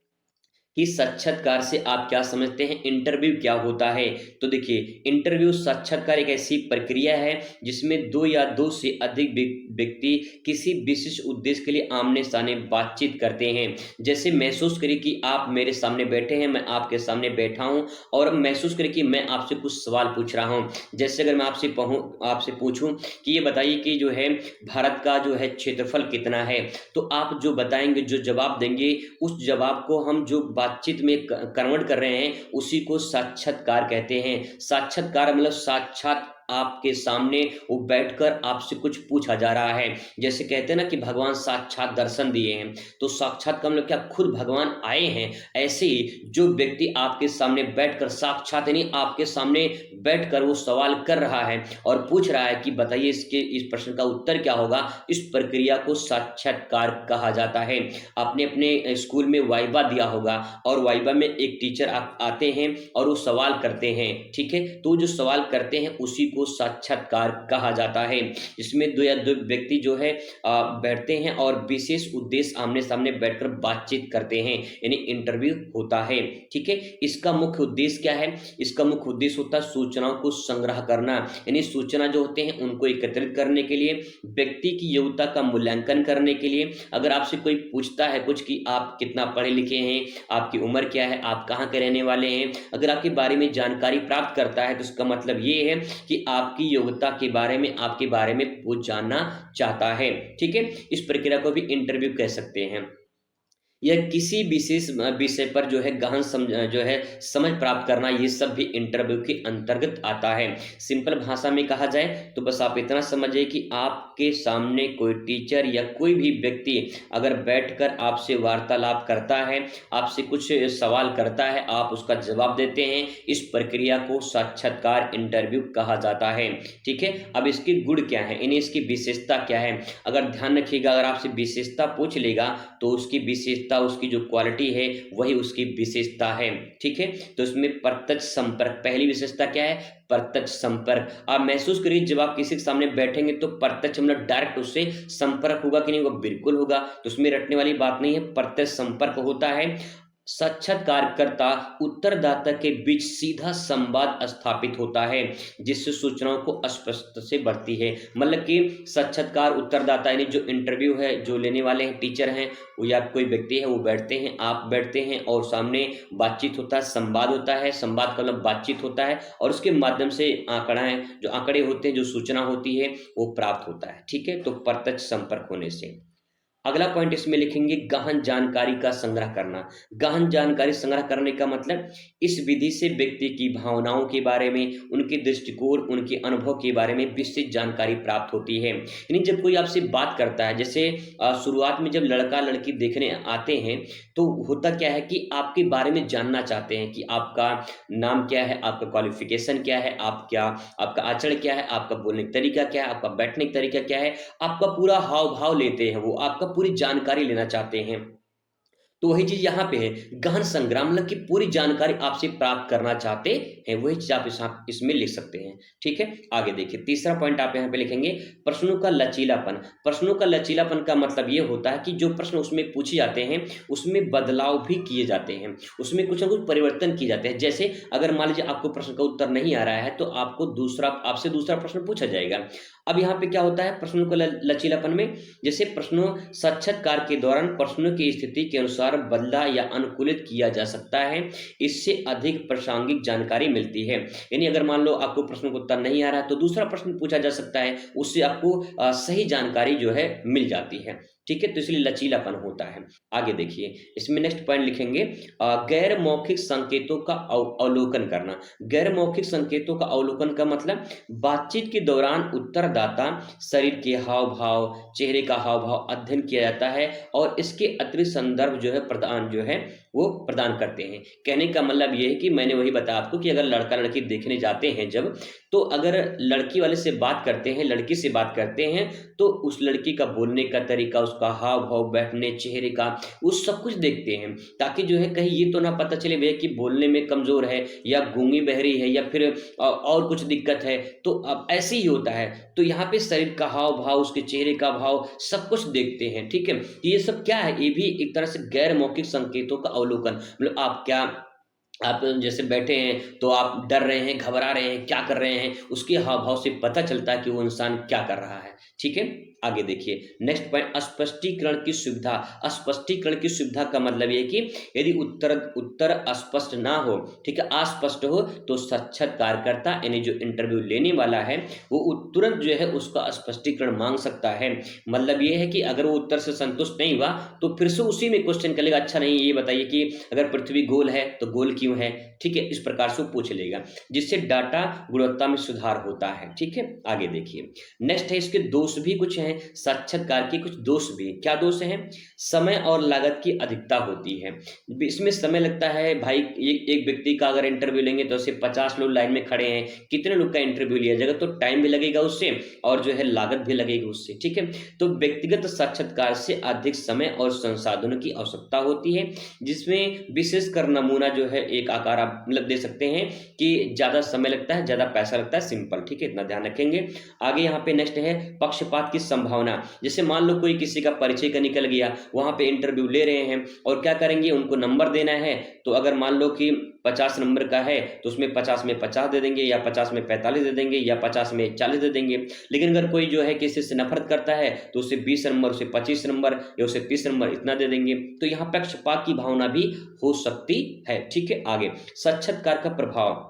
कि साक्षात्कार से आप क्या समझते हैं? इंटरव्यू क्या होता है? तो देखिए, इंटरव्यू साक्षात्कार एक ऐसी प्रक्रिया है जिसमें 2 या 2 से अधिक व्यक्ति किसी विशिष्ट उद्देश्य के लिए आमने-सामने बातचीत करते हैं। जैसे महसूस करिए कि आप मेरे सामने बैठे हैं, मैं आपके सामने बैठा हूँ और महसूस करिए कि मैं आपसे कुछ सवाल पूछ रहा हूँ। जैसे अगर मैं आपसे पूछूँ कि ये बताइए कि जो है भारत का जो है क्षेत्रफल कितना है? तो आप जो बताएँगे, जो जवाब देंगे, उस जवाब को हम जो बातचीत में कन्वर्ट कर रहे हैं, उसी को साक्षात्कार कहते हैं। साक्षात्कार मतलब साक्षात आपके सामने वो बैठकर आपसे कुछ पूछा जा रहा है। जैसे कहते हैं ना कि भगवान साक्षात दर्शन दिए हैं, तो साक्षात का मतलब क्या खुद भगवान आए हैं। ऐसे ही जो व्यक्ति आपके सामने बैठकर साक्षात यानी आपके सामने बैठकर वो सवाल कर रहा है और पूछ रहा है कि बताइए इस प्रश्न का उत्तर क्या होगा, इस प्रक्रिया को साक्षात्कार कहा जाता है। आपने अपने स्कूल में वाइवा दिया होगा और वाइवा में एक टीचर आते हैं और वो सवाल करते हैं, ठीक है? तो जो सवाल करते हैं उसी को साक्षात्कार कहा जाता है। इसमें 2 या 2 व्यक्ति जो है बैठते हैं और विशेष उद्देश्य आमने-सामने बैठकर बातचीत करते हैं, यानी इंटरव्यू होता है, ठीक है? इसका मुख्य उद्देश्य क्या है? इसका मुख्य उद्देश्य होता है सूचनाओं को संग्रह करना, यानी सूचना जो होते हैं उनको एकत्रित करने के लिए, व्यक्ति की योग्यता का मूल्यांकन करने के लिए। अगर आपसे कोई पूछता है कुछ कि आप कितना पढ़े लिखे हैं, आपकी उम्र क्या है, आप कहाँ के रहने वाले हैं, अगर आपके बारे में जानकारी प्राप्त करता है तो इसका मतलब ये है कि आपकी योग्यता के बारे में, आपके बारे में वो जानना चाहता है, ठीक है? इस प्रक्रिया को भी इंटरव्यू कह सकते हैं। या किसी विशेष विषय पर जो है गहन समझ प्राप्त करना, ये सब भी इंटरव्यू के अंतर्गत आता है। सिंपल भाषा में कहा जाए तो बस आप इतना समझिए कि आपके सामने कोई टीचर या कोई भी व्यक्ति अगर बैठकर आपसे वार्तालाप करता है, आपसे कुछ सवाल करता है, आप उसका जवाब देते हैं, इस प्रक्रिया को साक्षात्कार इंटरव्यू कहा जाता है। ठीक है, अब इसके गुण क्या है, इन्हें इसकी विशेषता क्या है, अगर ध्यान रखिएगा, अगर आपसे विशेषता पूछ लेगा तो उसकी विशेषता, उसकी जो क्वालिटी है वही उसकी विशेषता है। ठीक है, तो इसमें प्रत्यक्ष संपर्क, पहली विशेषता क्या है, प्रत्यक्ष संपर्क। आप महसूस करिए जब आप किसी के सामने बैठेंगे तो प्रत्यक्ष मतलब डायरेक्ट उससे संपर्क होगा कि नहीं होगा, बिल्कुल होगा, तो उसमें रटने वाली बात नहीं है, प्रत्यक्ष संपर्क होता है। साक्षात्कारकर्ता उत्तरदाता के बीच सीधा संवाद स्थापित होता है, जिससे सूचनाओं को स्पष्ट से बढ़ती है। मतलब कि साक्षात्कार उत्तरदाता यानी जो इंटरव्यू है, जो लेने वाले हैं, टीचर हैं वो या कोई व्यक्ति है, वो बैठते हैं, आप बैठते हैं और सामने बातचीत होता है, संवाद होता है, संवाद का मतलब बातचीत होता है, और उसके माध्यम से जो आंकड़े होते हैं, जो सूचना होती है वो प्राप्त होता है। ठीक है, तो प्रत्यक्ष संपर्क होने से। अगला पॉइंट इसमें लिखेंगे गहन जानकारी का संग्रह करना। गहन जानकारी संग्रह करने का मतलब इस विधि से व्यक्ति की भावनाओं के बारे में, उनके दृष्टिकोण, उनके अनुभव के बारे में विस्तृत जानकारी प्राप्त होती है। यानी जब कोई आपसे बात करता है, जैसे शुरुआत में जब लड़का लड़की देखने आते हैं तो होता क्या है कि आपके बारे में जानना चाहते हैं कि आपका नाम क्या है, आपका क्वालिफिकेशन क्या है, आपका आचरण क्या है, आपका बोलने का तरीका क्या है, आपका बैठने का तरीका क्या है, आपका पूरा हाव भाव लेते हैं, वो आपका पूरी जानकारी लेना चाहते हैं। तो वही चीज यहाँ पे है, गहन संग्रह मतलब कि पूरी जानकारी आपसे प्राप्त करना चाहते हैं, वही चीज आप इसमें लिख सकते हैं। ठीक है, आगे देखिए, तीसरा पॉइंट आप यहाँ पे लिखेंगे प्रश्नों का लचीलापन। प्रश्नों का लचीलापन का मतलब ये होता है कि जो प्रश्न उसमें पूछे जाते हैं उसमें बदलाव भी किए जाते हैं, उसमें कुछ ना कुछ परिवर्तन किए जाते हैं। जैसे अगर मान लीजिए आपको प्रश्न का उत्तर नहीं आ रहा है तो आपसे दूसरा प्रश्न पूछा जाएगा। अब यहाँ पे क्या होता है प्रश्नों के लचीलापन में, जैसे प्रश्नों साक्षात्कार के दौरान प्रश्नों की स्थिति के अनुसार बदला या अनुकूलित किया जा सकता है, इससे अधिक प्रासंगिक जानकारी मिलती है। यानी अगर मान लो आपको प्रश्न का उत्तर नहीं आ रहा है तो दूसरा प्रश्न पूछा जा सकता है, उससे आपको सही जानकारी जो है मिल जाती है। ठीक है, तो इसलिए लचीलापन होता है। आगे देखिए, इसमें नेक्स्ट पॉइंट लिखेंगे गैर मौखिक संकेतों का अवलोकन करना। गैर मौखिक संकेतों का अवलोकन का मतलब बातचीत के दौरान उत्तरदाता शरीर के हाव भाव, चेहरे का हाव भाव अध्ययन किया जाता है और इसके अतिरिक्त संदर्भ वो प्रदान करते हैं। कहने का मतलब ये है कि मैंने वही बताया आपको कि अगर लड़का लड़की देखने जाते हैं जब, तो अगर लड़की वाले से बात करते हैं, लड़की से बात करते हैं, तो उस लड़की का बोलने का तरीका, उसका हाव भाव, बैठने, चेहरे का, वो सब कुछ देखते हैं, ताकि जो है कहीं ये तो ना पता चले भैया कि बोलने में कमजोर है या गूंगी बहरी है या फिर और कुछ दिक्कत है। तो अब ऐसे ही होता है, तो यहाँ पे शरीर का हाव भाव, उसके चेहरे का भाव, सब कुछ देखते हैं। ठीक है, तो ये सब क्या है, ये भी एक तरह से गैर मौखिक संकेतों का अवलोकन। मतलब आप जैसे बैठे हैं तो आप डर रहे हैं, घबरा रहे हैं, क्या कर रहे हैं, उसके हाव भाव से पता चलता है कि वो इंसान क्या कर रहा है। ठीक है, आगे देखिए, नेक्स्ट पॉइंट स्पष्टीकरण की सुविधा। स्पष्टीकरण की सुविधा का मतलब ये कि यदि उत्तर स्पष्ट ना हो, ठीक है, अस्पष्ट हो, तो साक्षात्कारकर्ता यानी जो इंटरव्यू लेने वाला है वो तुरंत जो है उसका स्पष्टीकरण मांग सकता है। मतलब ये है कि अगर वो उत्तर से संतुष्ट नहीं हुआ तो फिर से उसी में क्वेश्चन करेगा, अच्छा नहीं ये बताइए कि अगर पृथ्वी गोल है तो गोल क्यों है। ठीक है, इस प्रकार से वो पूछ लेगा, जिससे डाटा गुणवत्ता में सुधार होता है। ठीक है, आगे देखिए, नेक्स्ट है इसके दोष भी कुछ हैं, साक्षात्कार के कुछ दोष भी। क्या दोष हैं, समय और लागत की अधिकता होती है। इसमें समय लगता है भाई, एक व्यक्ति का अगर इंटरव्यू लेंगे तो उसे 50 लोग लाइन में खड़े हैं, कितने लोग का इंटरव्यू लिया जाएगा, तो टाइम भी लगेगा उससे और जो है लागत भी लगेगी उससे। ठीक है, तो व्यक्तिगत साक्षात्कार से अधिक समय और संसाधनों की आवश्यकता होती है, जिसमें विशेषकर नमूना जो है एक आकार आप मतलब दे सकते हैं कि ज्यादा समय लगता है, ज्यादा पैसा लगता है, सिंपल। ठीक है, इतना ध्यान रखेंगे। आगे यहाँ पे नेक्स्ट है पक्षपात की संभावना। जैसे मान लो कोई किसी का परिचय का निकल गया, वहां पे इंटरव्यू ले रहे हैं और क्या करेंगे, उनको नंबर देना है, तो अगर मान लो कि 50 नंबर का है तो उसमें 50 में 50 दे देंगे या 50 में 45 दे देंगे या 50 में 40 दे देंगे। लेकिन अगर कोई जो है किसी से नफरत करता है तो उसे 20 नंबर, उसे 25 नंबर या उसे 30 नंबर इतना दे देंगे। तो यहाँ पक्षपात की भावना भी हो सकती है। ठीक है, आगे साक्षात्कार का प्रभाव।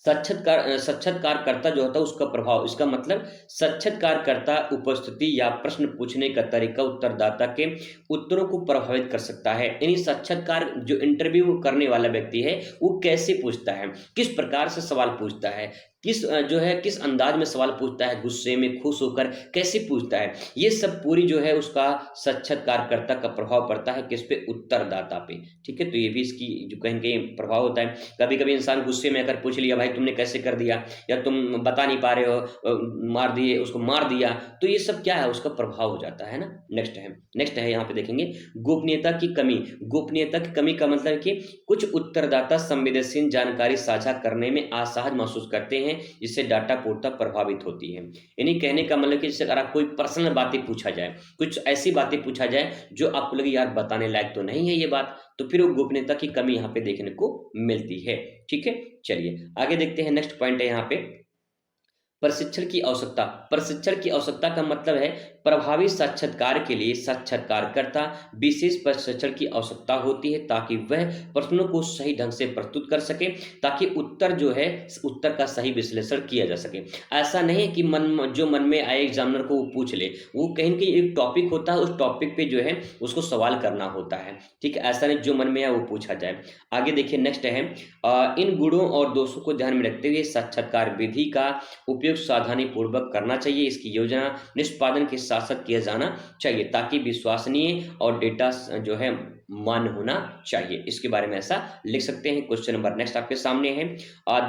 साक्षात्कारकर्ता जो होता है उसका प्रभाव, इसका मतलब साक्षात्कारकर्ता उपस्थिति या प्रश्न पूछने का तरीका उत्तरदाता के उत्तरों को प्रभावित कर सकता है। यानी साक्षात्कार जो इंटरव्यू करने वाला व्यक्ति है वो कैसे पूछता है, किस प्रकार से सवाल पूछता है, किस अंदाज में सवाल पूछता है, गुस्से में, खुश होकर कैसे पूछता है, ये सब पूरी जो है उसका साक्षात्कारकर्ता का प्रभाव पड़ता है किस पे, उत्तरदाता पे। ठीक है, तो ये भी इसकी जो कहीं कहीं प्रभाव होता है। कभी कभी इंसान गुस्से में आकर पूछ लिया भाई तुमने कैसे कर दिया, या तुम बता नहीं पा रहे हो, मार दिए, उसको मार दिया, तो ये सब क्या है, उसका प्रभाव हो जाता है ना। नेक्स्ट है यहाँ पे देखेंगे गोपनीयता की कमी। गोपनीयता की कमी का मतलब है कि कुछ उत्तरदाता संवेदनशील जानकारी साझा करने में असहज महसूस करते हैं, जिससे डाटा पूर्णता प्रभावित होती है। यानी कहने का मतलब कि जैसे अगर आप कोई पर्सनल बातें पूछा जाए, कुछ ऐसी बातें पूछा जाए जो आपको लगे यार बताने लायक तो नहीं है ये बात, तो फिर वो गोपनीयता की कमी यहाँ पे देखने को मिलती है। ठीक है, चलिए आगे देखते हैं। नेक्स्ट पॉइंट है यहाँ पे प्रशिक्षण की आवश्यकता। प्रशिक्षण की आवश्यकता का मतलब है प्रभावी साक्षात्कार के लिए साक्षात्कारकर्ता विशेष प्रशिक्षण की आवश्यकता होती है ताकि वह प्रश्नों को सही ढंग से प्रस्तुत कर सके, ताकि उत्तर जो है उत्तर का सही विश्लेषण किया जा सके। ऐसा नहीं है कि जो मन में आए एग्जामिनर को वो पूछ ले, वो कहीं कहीं एक टॉपिक होता है, उस टॉपिक पे जो है उसको सवाल करना होता है। ठीक है, ऐसा नहीं जो मन में आए वो पूछा जाए। आगे देखिए, नेक्स्ट है इन गुणों और दोषों को ध्यान में रखते हुए साक्षात्कार विधि का उपयोग सावधानी पूर्वक करना चाहिए। इसकी योजना निष्पादन के साथ साथ किया जाना चाहिए ताकि विश्वसनीय और डेटा जो है मान्य होना चाहिए। इसके बारे में ऐसा लिख सकते हैं। क्वेश्चन नंबर नेक्स्ट आपके सामने है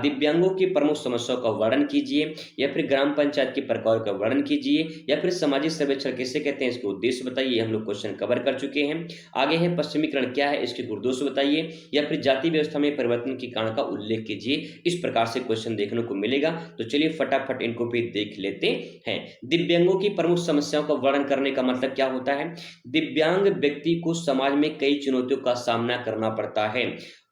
दिव्यांगों की प्रमुख समस्याओं का वर्णन कीजिए, या फिर ग्राम पंचायत के प्रकार का वर्णन कीजिए, या फिर सामाजिक सर्वेक्षण किसे कहते हैं इसके उद्देश्य बताइए। हम लोग क्वेश्चन कवर कर चुके हैं। आगे है पश्चिमीकरण क्या है, इसके गुणदोष बताइए, या फिर जाति व्यवस्था में परिवर्तन के कारण का उल्लेख कीजिए। इस प्रकार से क्वेश्चन देखने को मिलेगा। तो चलिए फटाफट इनको भी देख लेते हैं। दिव्यांगों की प्रमुख समस्याओं का वर्णन करने का मतलब क्या होता है, दिव्यांग व्यक्ति को समाज में कई चुनौतियों का सामना करना पड़ता है।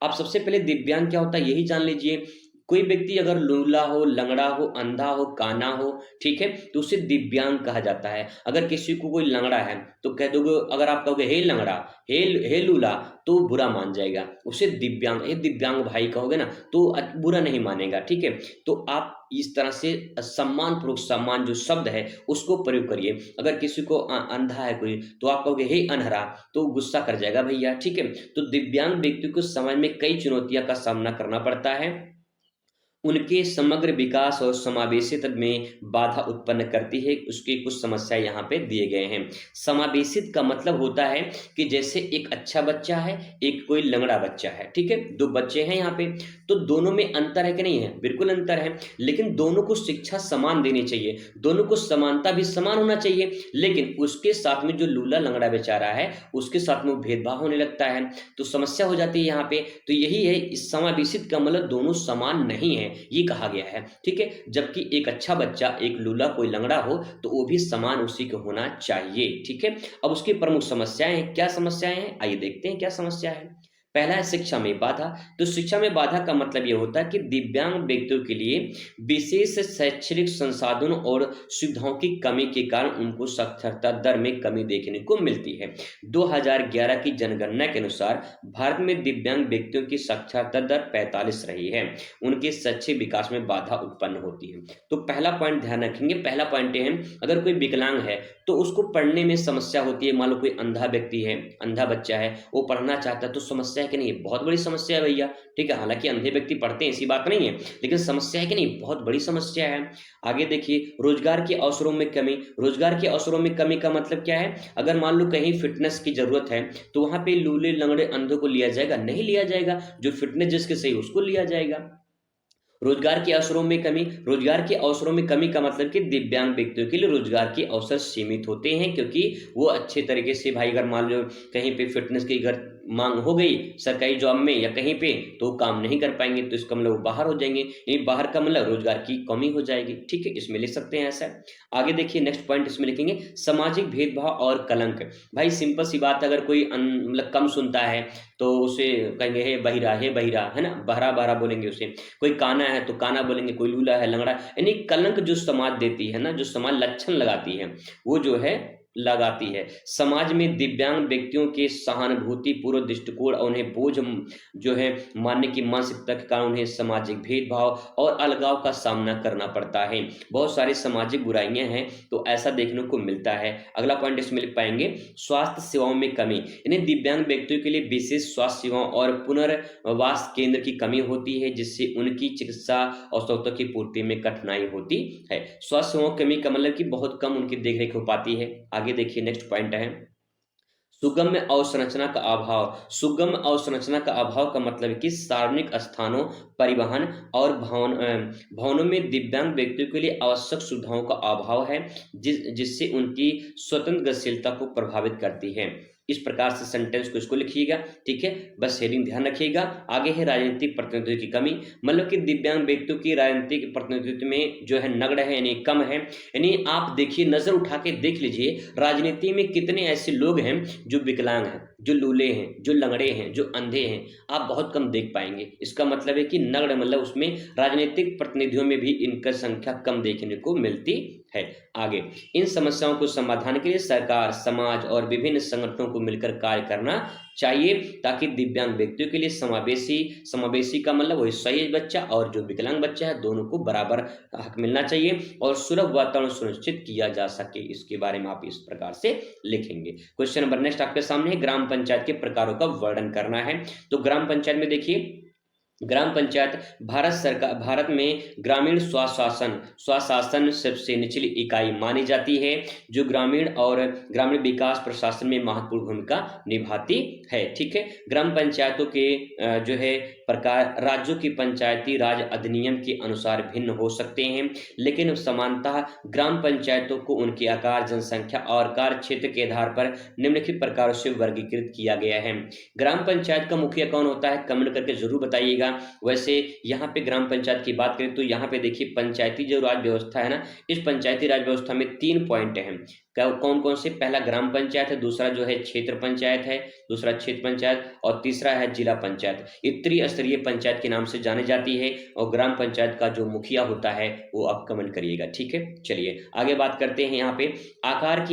आप सबसे पहले दिव्यांग क्या होता है यही जान लीजिए। कोई व्यक्ति अगर लूला हो, लंगड़ा हो, अंधा हो, काना हो, ठीक है, तो उसे दिव्यांग कहा जाता है। अगर किसी को कोई लंगड़ा है तो कह दोगे, अगर आप कहोगे हे लंगड़ा, हे लूला, तो बुरा मान जाएगा। उसे दिव्यांग, ये दिव्यांग भाई कहोगे ना तो बुरा नहीं मानेगा। ठीक है, तो आप इस तरह से सम्मान पूर्वक, सम्मान जो शब्द है उसको प्रयोग करिए। अगर किसी को अंधा है कोई तो आप कहोगे हे अनहरा, तो गुस्सा कर जाएगा भैया। ठीक है, तो दिव्यांग व्यक्ति को समाज में कई चुनौतियों का सामना करना पड़ता है, उनके समग्र विकास और समावेशित में बाधा उत्पन्न करती है। उसकी कुछ समस्या यहाँ पे दिए गए हैं। समावेशित का मतलब होता है कि जैसे एक अच्छा बच्चा है, एक कोई लंगड़ा बच्चा है, ठीक है, दो बच्चे हैं यहाँ पे, तो दोनों में अंतर है कि नहीं है, बिल्कुल अंतर है, लेकिन दोनों को शिक्षा समान देनी चाहिए, दोनों को समानता भी समान होना चाहिए। लेकिन उसके साथ में जो लूला लंगड़ा बेचारा है उसके साथ में भेदभाव होने लगता है, तो समस्या हो जाती है यहाँ पे। तो यही है, इस समावेशित का मतलब दोनों समान नहीं है ये कहा गया है। ठीक है, जबकि एक अच्छा बच्चा, एक लूला कोई लंगड़ा हो तो वो भी समान उसी को होना चाहिए। ठीक है, अब उसकी प्रमुख समस्याएं, क्या समस्याएं हैं आइए देखते हैं क्या समस्या है। पहला है शिक्षा में बाधा। तो शिक्षा में बाधा का मतलब यह होता है कि दिव्यांग व्यक्तियों के लिए विशेष शैक्षणिक संसाधनों और सुविधाओं की कमी के कारण उनको साक्षरता दर में कमी देखने को मिलती है। 2011 की जनगणना के अनुसार भारत में दिव्यांग व्यक्तियों की साक्षरता दर 45 रही है। उनके शैक्षिक विकास में बाधा उत्पन्न होती है। तो पहला पॉइंट ध्यान रखेंगे। पहला पॉइंट है, अगर कोई विकलांग है तो उसको पढ़ने में समस्या होती है। मान लो कोई अंधा व्यक्ति है, अंधा बच्चा है, वो पढ़ना चाहता है तो समस्या है कि नहीं, बहुत बड़ी समस्या है भैया। ठीक है, हालांकि अंधे व्यक्ति पढ़ते हैं ऐसी बात नहीं है, लेकिन समस्या है कि नहीं, बहुत बड़ी समस्या है। आगे देखिए, रोजगार के अवसरों में कमी। रोजगार के अवसरों में कमी का मतलब क्या है, अगर मान लो कहीं फिटनेस की जरूरत है तो वहां पे लूले लंगड़े अंधों को लिया जाएगा, नहीं लिया जाएगा। जो फिटनेस जिसके सही उसको लिया जाएगा। रोजगार के अवसरों में कमी। रोजगार के अवसरों में कमी का मतलब कि दिव्यांग व्यक्तियों के लिए रोजगार के अवसर सीमित होते हैं, क्योंकि वो अच्छे तरीके से, भाई अगर मान लो कहीं पे फिटनेस की अगर मांग हो गई सरकारी जॉब में या कहीं पे, तो काम नहीं कर पाएंगे, तो इसका मतलब वो बाहर हो जाएंगे, यानी बाहर का मतलब रोजगार की कमी हो जाएगी। ठीक है, इसमें लिख सकते हैं ऐसा। आगे देखिए, नेक्स्ट पॉइंट इसमें लिखेंगे सामाजिक भेदभाव और कलंक। भाई सिंपल सी बात, अगर कोई मतलब कम सुनता है तो उसे कहेंगे हे बहिरा, हे बहिरा, है ना, बहरा बहरा बोलेंगे उसे। कोई काना है तो काना बोलेंगे, कोई लूला है, लंगड़ा, यानी कलंक जो समाज देती है ना, जो समाज लक्षण लगाती है, वो जो है लगाती है। समाज में दिव्यांग व्यक्तियों के सहानुभूतिपूर्व दृष्टिकोण और उन्हें बोझ जो है मानने की मानसिकता के कारण उन्हें सामाजिक भेदभाव और अलगाव का सामना करना पड़ता है। बहुत सारी सामाजिक बुराइयां हैं, तो ऐसा देखने को मिलता है। अगला पॉइंट इसमें लिख पाएंगे, स्वास्थ्य सेवाओं में कमी। इन्हें दिव्यांग व्यक्तियों के लिए विशेष स्वास्थ्य सेवाओं और पुनर्वास केंद्र की कमी होती है, जिससे उनकी चिकित्सा आवश्यकताओं की पूर्ति में कठिनाई होती है। स्वास्थ्य सेवाओं की कमी का मतलब कि बहुत कम उनकी देखरेख हो पाती है। आगे देखिए, नेक्स्ट पॉइंट है सुगम्य अवसंरचना का अभाव। सुगम्य अवसंरचना का अभाव का मतलब है कि सार्वजनिक स्थानों, परिवहन और भवनों में दिव्यांग व्यक्तियों के लिए आवश्यक सुविधाओं का अभाव है, जिससे उनकी स्वतंत्र गतिशीलता को प्रभावित करती है। इस प्रकार से सेंटेंस को इसको लिखिएगा, ठीक है, बस हेडिंग ध्यान रखिएगा। आगे है राजनीतिक प्रतिनिधित्व की कमी, मतलब कि दिव्यांग व्यक्तियों की राजनीतिक प्रतिनिधित्व में जो है नगण्य है, यानी कम है। यानी आप देखिए, नजर उठा के देख लीजिए, राजनीति में कितने ऐसे लोग हैं जो विकलांग हैं, जो लूले हैं, जो लंगड़े हैं, जो अंधे हैं, आप बहुत कम देख पाएंगे। इसका मतलब है कि नगण्य मतलब उसमें राजनीतिक प्रतिनिधियों में भी इनका संख्या कम देखने को मिलती है। आगे, इन समस्याओं को समाधान के लिए सरकार, समाज और विभिन्न संगठनों को मिलकर कार्य करना चाहिए, ताकि दिव्यांग व्यक्तियों के लिए समावेशी का मतलब वही सही बच्चा और जो विकलांग बच्चा है, दोनों को बराबर हक मिलना चाहिए और सुलभ वातावरण सुनिश्चित किया जा सके। इसके बारे में आप इस प्रकार से लिखेंगे। क्वेश्चन नंबर नेक्स्ट आपके सामने है, ग्राम पंचायत के प्रकारों का वर्णन करना है। तो ग्राम पंचायत में देखिए, ग्राम पंचायत भारत में ग्रामीण स्वशासन सबसे निचली इकाई मानी जाती है, जो ग्रामीण और ग्रामीण विकास प्रशासन में महत्वपूर्ण भूमिका निभाती है। ठीक है, ग्राम पंचायतों के जो है प्रकार राज्यों की पंचायती राज अधिनियम के अनुसार भिन्न हो सकते हैं, लेकिन समानतः ग्राम पंचायतों को उनके आकार, जनसंख्या और कार्य क्षेत्र के आधार पर निम्नलिखित प्रकारों से वर्गीकृत किया गया है। ग्राम पंचायत का मुखिया कौन होता है, कमेंट करके जरूर बताइएगा। वैसे यहाँ पे ग्राम पंचायत की बात करें तो यहाँ पे देखिए, पंचायती जो राज व्यवस्था है ना, इस पंचायती राज व्यवस्था में 3 पॉइंट हैं। कौन कौन से, पहला ग्राम पंचायत है, दूसरा जो है क्षेत्र पंचायत है, दूसरा क्षेत्र पंचायत, और तीसरा है जिला पंचायत। ये त्रिस्तरीय पंचायत के नाम से जानी जाती है, और ग्राम पंचायत का जो मुखिया होता है वो आप कमेंट करिएगा। ठीक है, चलिए आगे बात करते हैं। यहाँ पे आकार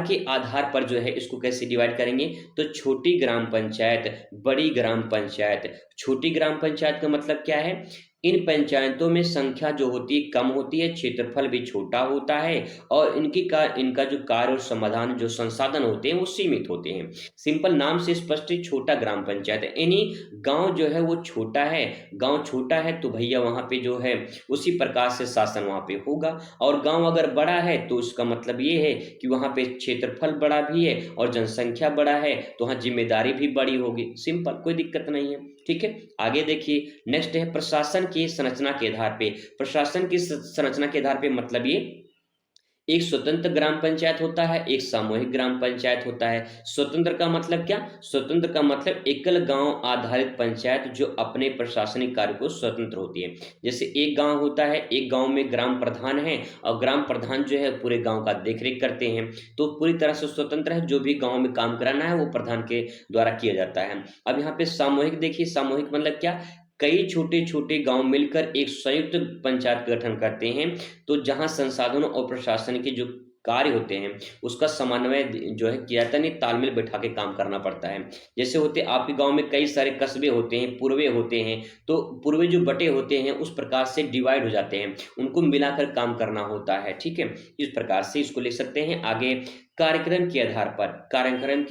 के आधार पर जो है इसको कैसे डिवाइड करेंगे, तो छोटी ग्राम पंचायत, बड़ी ग्राम पंचायत। छोटी ग्राम पंचायत का मतलब क्या है, इन पंचायतों में संख्या जो होती है कम होती है, क्षेत्रफल भी छोटा होता है, और इनका जो कार्य और समाधान जो संसाधन होते हैं वो सीमित होते हैं। सिंपल नाम से स्पष्ट है, छोटा ग्राम पंचायत है, यानी गांव जो है वो छोटा है। गांव छोटा है तो भैया वहां पे जो है उसी प्रकार से शासन वहां पे होगा, और गांव अगर बड़ा है तो उसका मतलब ये है कि वहां पे क्षेत्रफल बड़ा भी है और जनसंख्या बड़ा है, तो वहां जिम्मेदारी भी बड़ी होगी। सिंपल, कोई दिक्कत नहीं है। ठीक है, आगे देखिए, नेक्स्ट है प्रशासन की संरचना के आधार पे। प्रशासन की संरचना के आधार पे मतलब ये, एक स्वतंत्र ग्राम पंचायत होता है, एक सामूहिक ग्राम पंचायत होता है। स्वतंत्र का मतलब क्या, स्वतंत्र का मतलब एकल गांव आधारित पंचायत जो अपने प्रशासनिक कार्य को स्वतंत्र होती है। जैसे एक गांव होता है, एक गांव में ग्राम प्रधान है, और ग्राम प्रधान जो है पूरे गांव का देखरेख करते हैं, तो पूरी तरह से स्वतंत्र है। जो भी गांव में काम कराना है वो प्रधान के द्वारा किया जाता है। अब यहाँ पे सामूहिक देखिए, सामूहिक मतलब क्या, कई छोटे छोटे गांव मिलकर एक संयुक्त पंचायत का गठन करते हैं, तो जहां संसाधनों और प्रशासन के जो कार्य होते हैं उसका समन्वय जो है किया जाता है, नहीं तालमेल बैठा के काम करना पड़ता है। जैसे होते आपके गांव में कई सारे कस्बे होते हैं, पूर्वे होते हैं, तो पूर्वे जो बटे होते हैं उस प्रकार से डिवाइड हो जाते हैं, उनको मिलाकर काम करना होता है। ठीक है, इस प्रकार से इसको लिख सकते हैं। आगे, कार्यक्रम के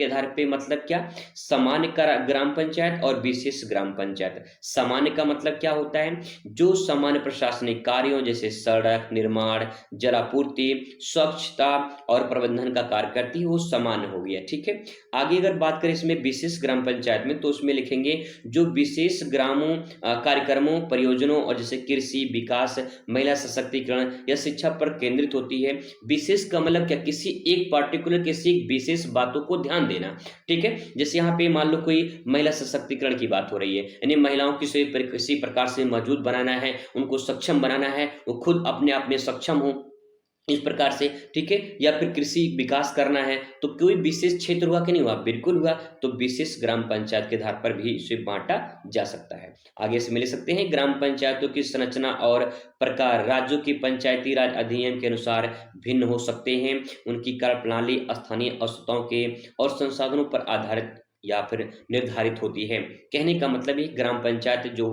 आधार पे मतलब क्या, सामान्य ग्राम पंचायत और विशेष ग्राम पंचायत। सामान्य का मतलब क्या होता है, जो सामान्य प्रशासनिक कार्यों जैसे सड़क निर्माण, जलापूर्ति, स्वच्छता और प्रबंधन का कार्य करती है, वो सामान्य हो गया। ठीक है, आगे अगर बात करें इसमें विशेष ग्राम पंचायत में, तो उसमें लिखेंगे जो विशेष ग्रामों कार्यक्रमों, परियोजनाओं और जैसे कृषि विकास, महिला सशक्तिकरण या शिक्षा पर केंद्रित होती है। विशेष का मतलब क्या, किसी एक पार्टिकुलर, किसी विशेष बातों को ध्यान देना। ठीक है, जैसे यहाँ पे मान लो कोई महिला सशक्तिकरण की बात हो रही है, यानी महिलाओं की किसी प्रकार से मजबूत बनाना है, उनको सक्षम बनाना है, वो खुद अपने आप में सक्षम हो, इस प्रकार से, ठीक है। या फिर कृषि विकास करना है तो कोई विशेष क्षेत्र हुआ कि नहीं हुआ, बिल्कुल हुआ। तो विशेष ग्राम पंचायत के आधार पर भी इसे बांटा जा सकता है। आगे से मिल सकते हैं, ग्राम पंचायतों की संरचना और प्रकार राज्यों की पंचायती राज अधिनियम के अनुसार भिन्न हो सकते हैं। उनकी कार्य प्रणाली स्थानीय आवश्यकताओं के और संसाधनों पर आधारित या फिर निर्धारित होती है। कहने का मतलब है ग्राम पंचायत जो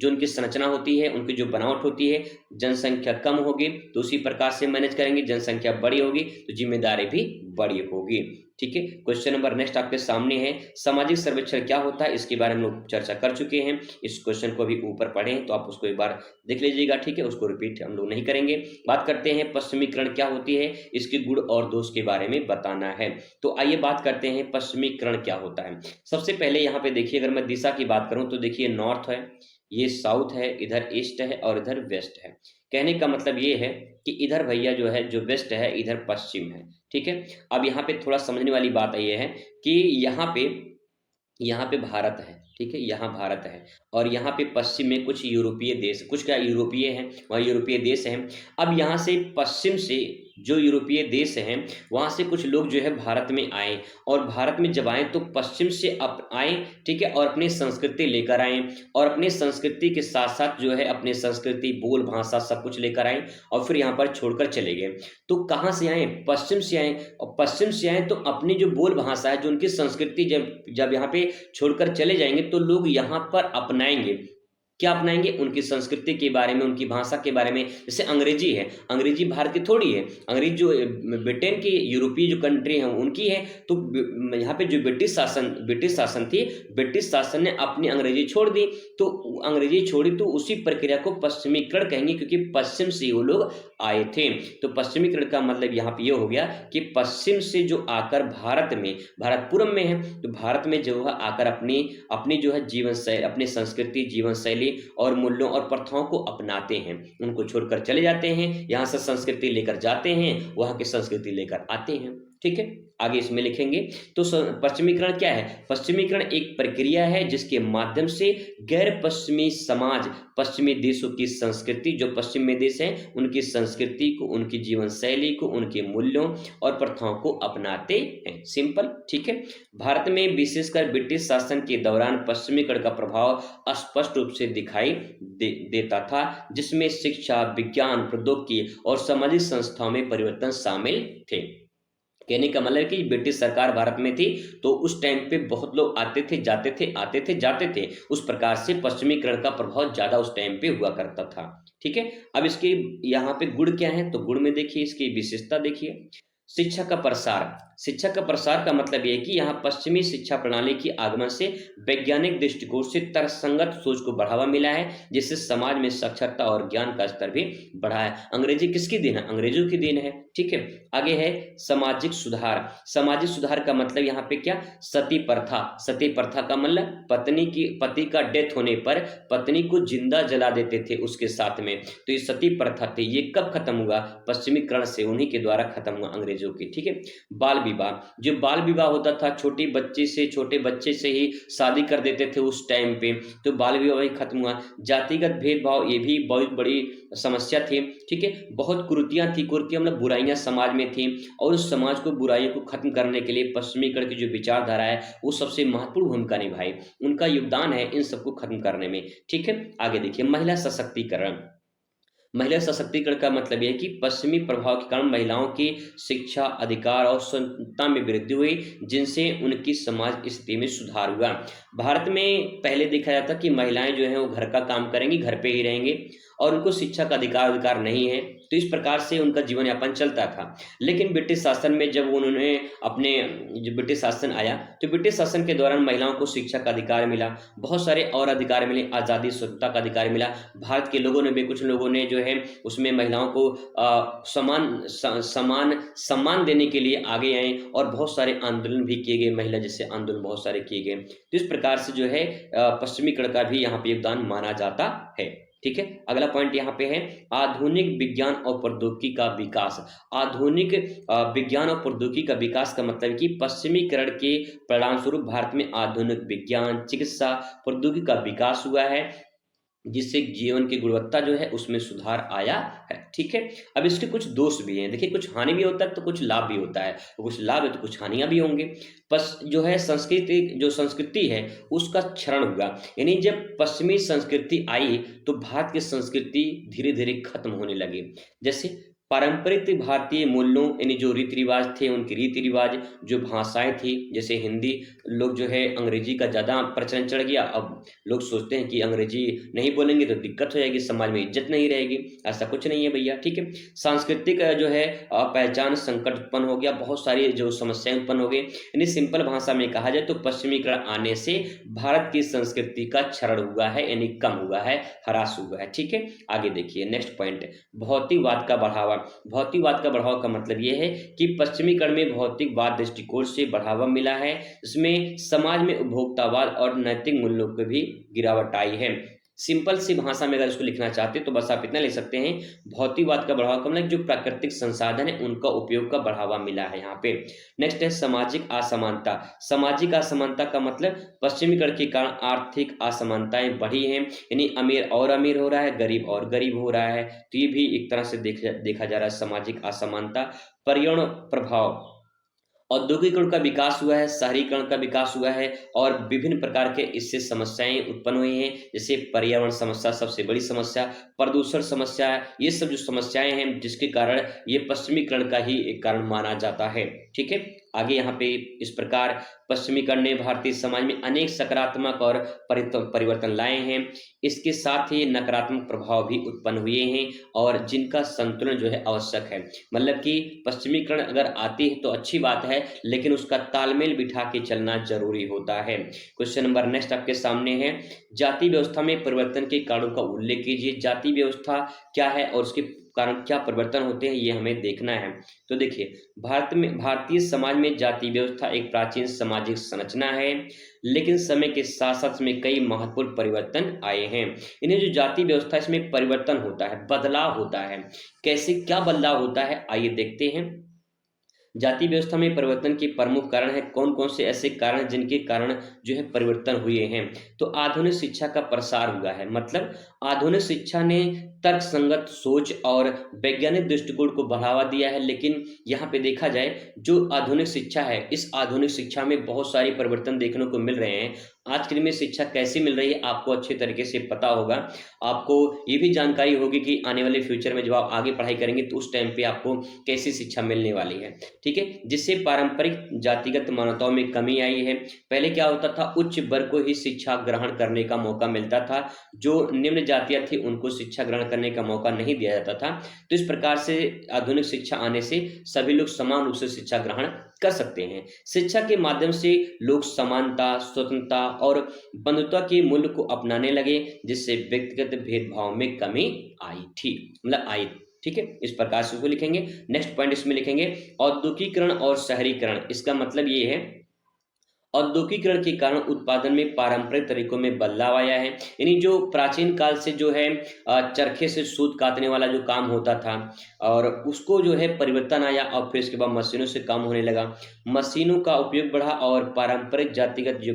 उनकी संरचना होती है, उनकी जो बनावट होती है, जनसंख्या कम होगी तो उसी प्रकार से मैनेज करेंगे, जनसंख्या बड़ी होगी तो जिम्मेदारी भी बड़ी होगी, ठीक है। क्वेश्चन नंबर नेक्स्ट आपके सामने है, सामाजिक सर्वेक्षण क्या होता है, इसके बारे में लोग चर्चा कर चुके हैं। इस क्वेश्चन को अभी ऊपर पढ़ें तो आप उसको एक बार देख लीजिएगा, ठीक है, उसको रिपीट हम लोग नहीं करेंगे। बात करते हैं पश्चिमीकरण क्या होती है, इसके गुण और दोष के बारे में बताना है। तो आइए बात करते हैं पश्चिमीकरण क्या होता है। सबसे पहले यहाँ पे देखिए, अगर मैं दिशा की बात करूं तो देखिए नॉर्थ है, ये साउथ है, इधर ईस्ट है और इधर वेस्ट है। कहने का मतलब ये है कि इधर भैया जो है, जो वेस्ट है, इधर पश्चिम है, ठीक है। अब यहाँ पे थोड़ा समझने वाली बात ये है कि यहाँ पे भारत है, ठीक है, यहाँ भारत है और यहाँ पे पश्चिम में कुछ यूरोपीय देश, कुछ क्या यूरोपीय हैं, वहाँ यूरोपीय देश हैं। अब यहाँ से पश्चिम से जो यूरोपीय देश हैं वहाँ से कुछ लोग जो है भारत में आए, और भारत में जब आए तो पश्चिम से आए, ठीक है, और अपनी संस्कृति लेकर आए, और अपनी संस्कृति के साथ साथ जो है अपनी संस्कृति, बोल, भाषा सब कुछ लेकर आए और फिर यहाँ पर छोड़कर चले गए। तो कहाँ से आए, पश्चिम से आए, और पश्चिम से आए तो अपनी जो बोल भाषा है, जो उनकी संस्कृति, जब जब यहाँ पे छोड़कर चले जाएंगे तो लोग यहाँ पर अपनाएंगे, क्या अपनाएंगे, उनकी संस्कृति के बारे में, उनकी भाषा के बारे में। जैसे अंग्रेजी है, अंग्रेजी भारत की थोड़ी है, अंग्रेजी जो ब्रिटेन की, यूरोपीय जो कंट्री है उनकी है। तो यहाँ पे जो ब्रिटिश शासन थी, ब्रिटिश शासन ने अपनी अंग्रेजी छोड़ दी, तो अंग्रेजी छोड़ी तो उसी प्रक्रिया को पश्चिमीकरण कहेंगे, क्योंकि पश्चिम से वो लोग आए थे। तो पश्चिमीकरण का मतलब यहाँ पे ये हो गया कि पश्चिम से जो आकर भारत में, भारत पूर्व में है तो भारत में जो है आकर अपनी जो है जीवन शैली, अपनी संस्कृति, जीवन शैली और मूल्यों और प्रथाओं को अपनाते हैं, उनको छोड़कर चले जाते हैं, यहाँ से संस्कृति लेकर जाते हैं, वहाँ की संस्कृति लेकर आते हैं, ठीक है। आगे इसमें लिखेंगे तो पश्चिमीकरण क्या है, पश्चिमीकरण एक प्रक्रिया है जिसके माध्यम से गैर पश्चिमी समाज पश्चिमी देशों की संस्कृति, जो पश्चिम में देश हैं उनकी संस्कृति को, उनकी जीवन शैली को, उनके मूल्यों और प्रथाओं को अपनाते हैं, सिंपल, ठीक है। भारत में विशेषकर ब्रिटिश शासन के दौरान पश्चिमीकरण का प्रभाव स्पष्ट रूप से दिखाई देता था, जिसमें शिक्षा, विज्ञान, प्रौद्योगिकी और सामाजिक संस्थाओं में परिवर्तन शामिल थे। कहने का मतलब कि ब्रिटिश सरकार भारत में थी तो उस टाइम पे बहुत लोग आते थे, जाते थे, आते थे, जाते थे, उस प्रकार से पश्चिमीकरण का प्रभाव ज्यादा उस टाइम पे हुआ करता था, ठीक है। अब इसके यहाँ पे गुण क्या है, तो गुण में देखिए इसकी विशेषता देखिए, शिक्षा का प्रसार। शिक्षा का प्रसार का मतलब यह है कि यहाँ पश्चिमी शिक्षा प्रणाली की आगमन से वैज्ञानिक दृष्टिकोण से तर्कसंगत सोच को बढ़ावा मिला है, जिससे समाज में साक्षरता और ज्ञान का स्तर भी बढ़ा है। अंग्रेजी किसकी देन है, अंग्रेजों की देन है, ठीक है। आगे है सामाजिक सुधार। सामाजिक सुधार का मतलब यहाँ पे क्या, सती प्रथा। सती प्रथा का मतलब पति का डेथ होने पर पत्नी को जिंदा जला देते थे उसके साथ में, तो ये सती प्रथा थी। ये कब खत्म हुआ, पश्चिमीकरण से, उन्हीं के द्वारा खत्म हुआ, अंग्रेजों की, ठीक है। बाल विवाह, जो बाल विवाह होता था, छोटे बच्चे से ही शादी कर देते थे उस टाइम पे, तो बाल विवाह भी खत्म हुआ। जातिगत भेदभाव, ये भी बहुत बड़ी समस्या थी, ठीक है। बहुत कुरीतियां थी, कुरीतियां मतलब बुराइयां समाज में थी, और उस समाज को, बुराइयों को खत्म करने के लिए पश्चिमीकरण की जो विचारधारा है वो सबसे महत्वपूर्ण भूमिका निभाई, उनका योगदान है इन सबको खत्म करने में, ठीक है। आगे देखिए महिला सशक्तिकरण। महिला सशक्तिकरण का मतलब यह है कि पश्चिमी प्रभाव के कारण महिलाओं की शिक्षा, अधिकार और स्वतंत्रता में वृद्धि हुई, जिनसे उनकी समाज स्थिति में सुधार हुआ। भारत में पहले देखा जाता कि महिलाएं जो हैं वो घर का काम करेंगी, घर पे ही रहेंगे और उनको शिक्षा का अधिकार नहीं है, तो इस प्रकार से उनका जीवन यापन चलता था। लेकिन ब्रिटिश शासन में जब उन्होंने जब ब्रिटिश शासन आया तो ब्रिटिश शासन के दौरान महिलाओं को शिक्षा का अधिकार मिला, बहुत सारे और अधिकार मिले, आज़ादी, स्वतंत्रता का अधिकार मिला। भारत के लोगों ने भी, कुछ लोगों ने जो है उसमें महिलाओं को समान सम्मान देने के लिए आगे आए, और बहुत सारे आंदोलन भी किए गए, महिला जैसे आंदोलन बहुत सारे किए गए। तो इस प्रकार से जो है पश्चिमीकरण का भी यहाँ पे योगदान माना जाता है, ठीक है। अगला पॉइंट यहाँ पे है आधुनिक विज्ञान और प्रौद्योगिकी का विकास। आधुनिक विज्ञान और प्रौद्योगिकी का विकास का मतलब कि पश्चिमीकरण के परिणाम स्वरूप भारत में आधुनिक विज्ञान, चिकित्सा, प्रौद्योगिकी का विकास हुआ है, जिससे जीवन की गुणवत्ता जो है उसमें सुधार आया है। ठीक है, अब इसके कुछ दोष भी हैं। देखिए, कुछ हानि भी होता है तो कुछ लाभ भी होता है, तो कुछ लाभ है तो कुछ हानियां भी होंगे। बस जो है संस्कृति है उसका क्षरण हुआ, यानी जब पश्चिमी संस्कृति आई तो भारत की संस्कृति धीरे धीरे खत्म होने लगी। जैसे पारंपरिक भारतीय मूल्यों, यानी जो रीति रिवाज थे, उनके रीति रिवाज, जो भाषाएं थी, जैसे हिंदी, लोग जो है अंग्रेजी का ज्यादा प्रचलन चढ़ गया। अब लोग सोचते हैं कि अंग्रेजी नहीं बोलेंगे तो दिक्कत हो जाएगी, समाज में इज्जत नहीं रहेगी। ऐसा कुछ नहीं है भैया। ठीक है, सांस्कृतिक जो है पहचान संकट उत्पन्न हो गया, बहुत सारी जो समस्याएं उत्पन्न हो गई। यानी सिंपल भाषा में कहा जाए तो पश्चिमीकरण आने से भारत की संस्कृति का क्षरण हुआ है, यानी कम हुआ है, ह्रास हुआ है। ठीक है, आगे देखिए नेक्स्ट पॉइंट, भौतिकवाद का बढ़ावा। भौतिकवाद का बढ़ावा का मतलब यह है कि पश्चिमीकरण में भौतिकवाद दृष्टिकोण से बढ़ावा मिला है। इसमें समाज में उपभोक्तावाद और नैतिक मूल्यों को भी गिरावट आई है। सिंपल सी भाषा में अगर इसको लिखना चाहते हैं तो बस आप इतना लिख सकते हैं, भौतिकवाद का बढ़ावा का मतलब जो प्राकृतिक संसाधन है उनका उपयोग का बढ़ावा मिला है यहाँ पे। नेक्स्ट है सामाजिक असमानता। सामाजिक असमानता का मतलब पश्चिमीकरण के कारण आर्थिक असमानताएं बढ़ी हैं, यानी अमीर और अमीर हो रहा है, गरीब और गरीब हो रहा है। तो ये भी एक तरह से देखा जा रहा है, सामाजिक असमानता। पर्यावरण प्रभाव, औद्योगिकरण का विकास हुआ है, शहरीकरण का विकास हुआ है और विभिन्न प्रकार के इससे समस्याएं उत्पन्न हुई हैं। जैसे पर्यावरण समस्या सबसे बड़ी समस्या, प्रदूषण समस्या, ये सब जो समस्याएं हैं जिसके कारण ये पश्चिमीकरण का ही एक कारण माना जाता है। ठीक है, आगे यहाँ पे इस प्रकार पश्चिमीकरण ने भारतीय समाज में अनेक सकारात्मक और परिवर्तन लाए हैं। इसके साथ ही नकारात्मक प्रभाव भी उत्पन्न हुए हैं और जिनका संतुलन जो है आवश्यक है। मतलब कि पश्चिमीकरण अगर आती है तो अच्छी बात है, लेकिन उसका तालमेल बिठा के चलना जरूरी होता है। क्वेश्चन नंबर नेक्स्ट आपके सामने है, जाति व्यवस्था में परिवर्तन के कारणों का उल्लेख कीजिए। जाति व्यवस्था क्या है और उसके कारण क्या परिवर्तन होते हैं, ये हमें देखना है। तो देखिए, भारतीय समाज में जाति व्यवस्था एक प्राचीन सामाजिक संरचना है, लेकिन समय के साथ साथ में कई महत्वपूर्ण परिवर्तन आए हैं। इन्हें जो जाति व्यवस्था, इसमें परिवर्तन होता है, बदलाव होता है। कैसे, क्या बदलाव होता है, आइए देखते हैं। जाति व्यवस्था में परिवर्तन के प्रमुख कारण है, कौन कौन से ऐसे कारण जिनके कारण जो है परिवर्तन हुए हैं। तो आधुनिक शिक्षा का प्रसार हुआ है, मतलब आधुनिक शिक्षा ने तर्क संगत सोच और वैज्ञानिक दृष्टिकोण को बढ़ावा दिया है। लेकिन यहाँ पे देखा जाए, जो आधुनिक शिक्षा है, इस आधुनिक शिक्षा में बहुत सारे परिवर्तन देखने को मिल रहे हैं। आज के दिन में शिक्षा कैसी मिल रही है आपको अच्छे तरीके से पता होगा। आपको ये भी जानकारी होगी कि आने वाले फ्यूचर में जब आप आगे पढ़ाई करेंगे तो उस टाइम पे आपको कैसी शिक्षा मिलने वाली है। ठीक है, जिससे पारंपरिक जातिगत मान्यताओं में कमी आई है। पहले क्या होता था, उच्च वर्ग को ही शिक्षा ग्रहण करने का मौका मिलता था, जो निम्न जातियां थी उनको शिक्षा ग्रहण करने का मौका नहीं दिया जाता था। तो इस प्रकार से आधुनिक शिक्षा आने से सभी लोग समान रूप से शिक्षा ग्रहण कर सकते हैं। शिक्षा के माध्यम से लोग समानता, स्वतंत्रता और बंधुत्व के मूल्य को अपनाने लगे, जिससे व्यक्तिगत भेदभाव में कमी आई थी, मतलब आई। ठीक है, इस प्रकार से उसको लिखेंगे। नेक्स्ट पॉइंट इसमें लिखेंगे, औद्योगिकरण और शहरीकरण। इसका मतलब ये है, औद्योगिकरण के कारण उत्पादन में पारंपरिक तरीकों में बदलाव आया है। यानी जो प्राचीन काल से जो है चरखे से सूत काटने वाला जो काम होता था, और उसको जो है परिवर्तन आया और फिर इसके बाद मशीनों से काम होने लगा। मशीनों का उपयोग बढ़ा और पारंपरिक जातिगत जो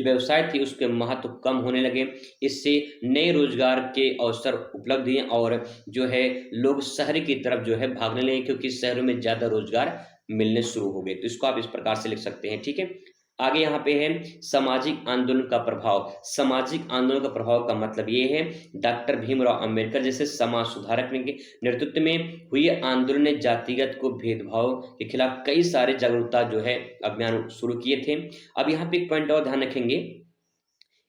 व्यवसाय थी उसके महत्व कम होने लगे। इससे नए रोजगार के अवसर उपलब्ध हुए और जो है लोग शहर की तरफ जो है भागने लगे, क्योंकि शहरों में ज्यादा रोजगार मिलने शुरू हो गए। तो इसको आप इस प्रकार से लिख सकते हैं। ठीक है, आगे यहाँ पे है सामाजिक आंदोलन का प्रभाव। सामाजिक आंदोलन का प्रभाव का मतलब ये है, डॉक्टर भीमराव अंबेडकर जैसे समाज सुधारक के नेतृत्व में हुई आंदोलन ने जातिगत को भेदभाव के खिलाफ कई सारे जागरूकता जो है अभियान शुरू किए थे। अब यहाँ पे एक पॉइंट और ध्यान रखेंगे,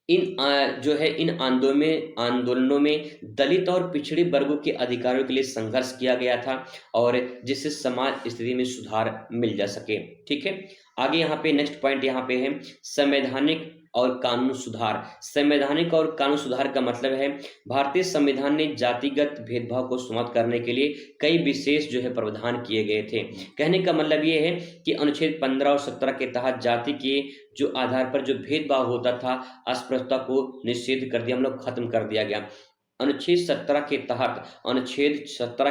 जो है इन आंदोलनों में दलित और पिछड़े वर्गों के अधिकारों के लिए संघर्ष किया गया था, और जिससे समाज स्थिति में सुधार मिल जा सके। ठीक है, आगे यहाँ पे नेक्स्ट पॉइंट यहाँ पे है संवैधानिक और कानून सुधार। संवैधानिक और कानून सुधार का मतलब है, भारतीय संविधान ने जातिगत भेदभाव को समाप्त करने के लिए कई विशेष जो है प्रावधान किए गए थे। कहने का मतलब ये है कि अनुच्छेद 15 और 17 के तहत जाति के जो आधार पर जो भेदभाव होता था, अस्पृश्यता को निषेध कर दिया, मतलब खत्म कर दिया गया। अनुच्छेद 17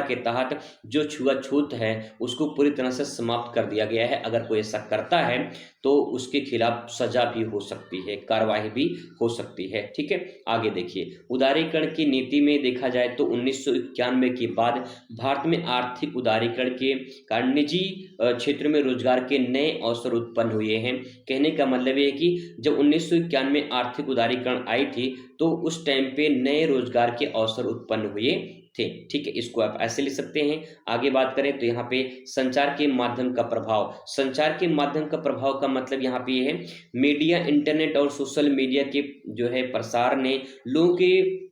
के तहत जो छुआछूत है उसको पूरी तरह से समाप्त कर दिया गया है। अगर कोई ऐसा करता है तो उसके खिलाफ सजा भी हो सकती है, कार्रवाई भी हो सकती है। ठीक है, आगे देखिए, उदारीकरण की नीति में देखा जाए तो 1991 के बाद भारत में आर्थिक उदारीकरण के कारण निजी क्षेत्र में रोजगार के नए अवसर उत्पन्न हुए हैं। कहने का मतलब ये है कि जब 1991 में आर्थिक उदारीकरण आई थी तो उस टाइम पे नए रोजगार के अवसर उत्पन्न हुए थे। ठीक है, इसको आप ऐसे लिख सकते हैं। आगे बात करें तो यहाँ पे संचार के माध्यम का प्रभाव, संचार के माध्यम का प्रभाव का मतलब यहाँ पे ये है मीडिया, इंटरनेट और सोशल मीडिया के जो है प्रसार ने लोगों के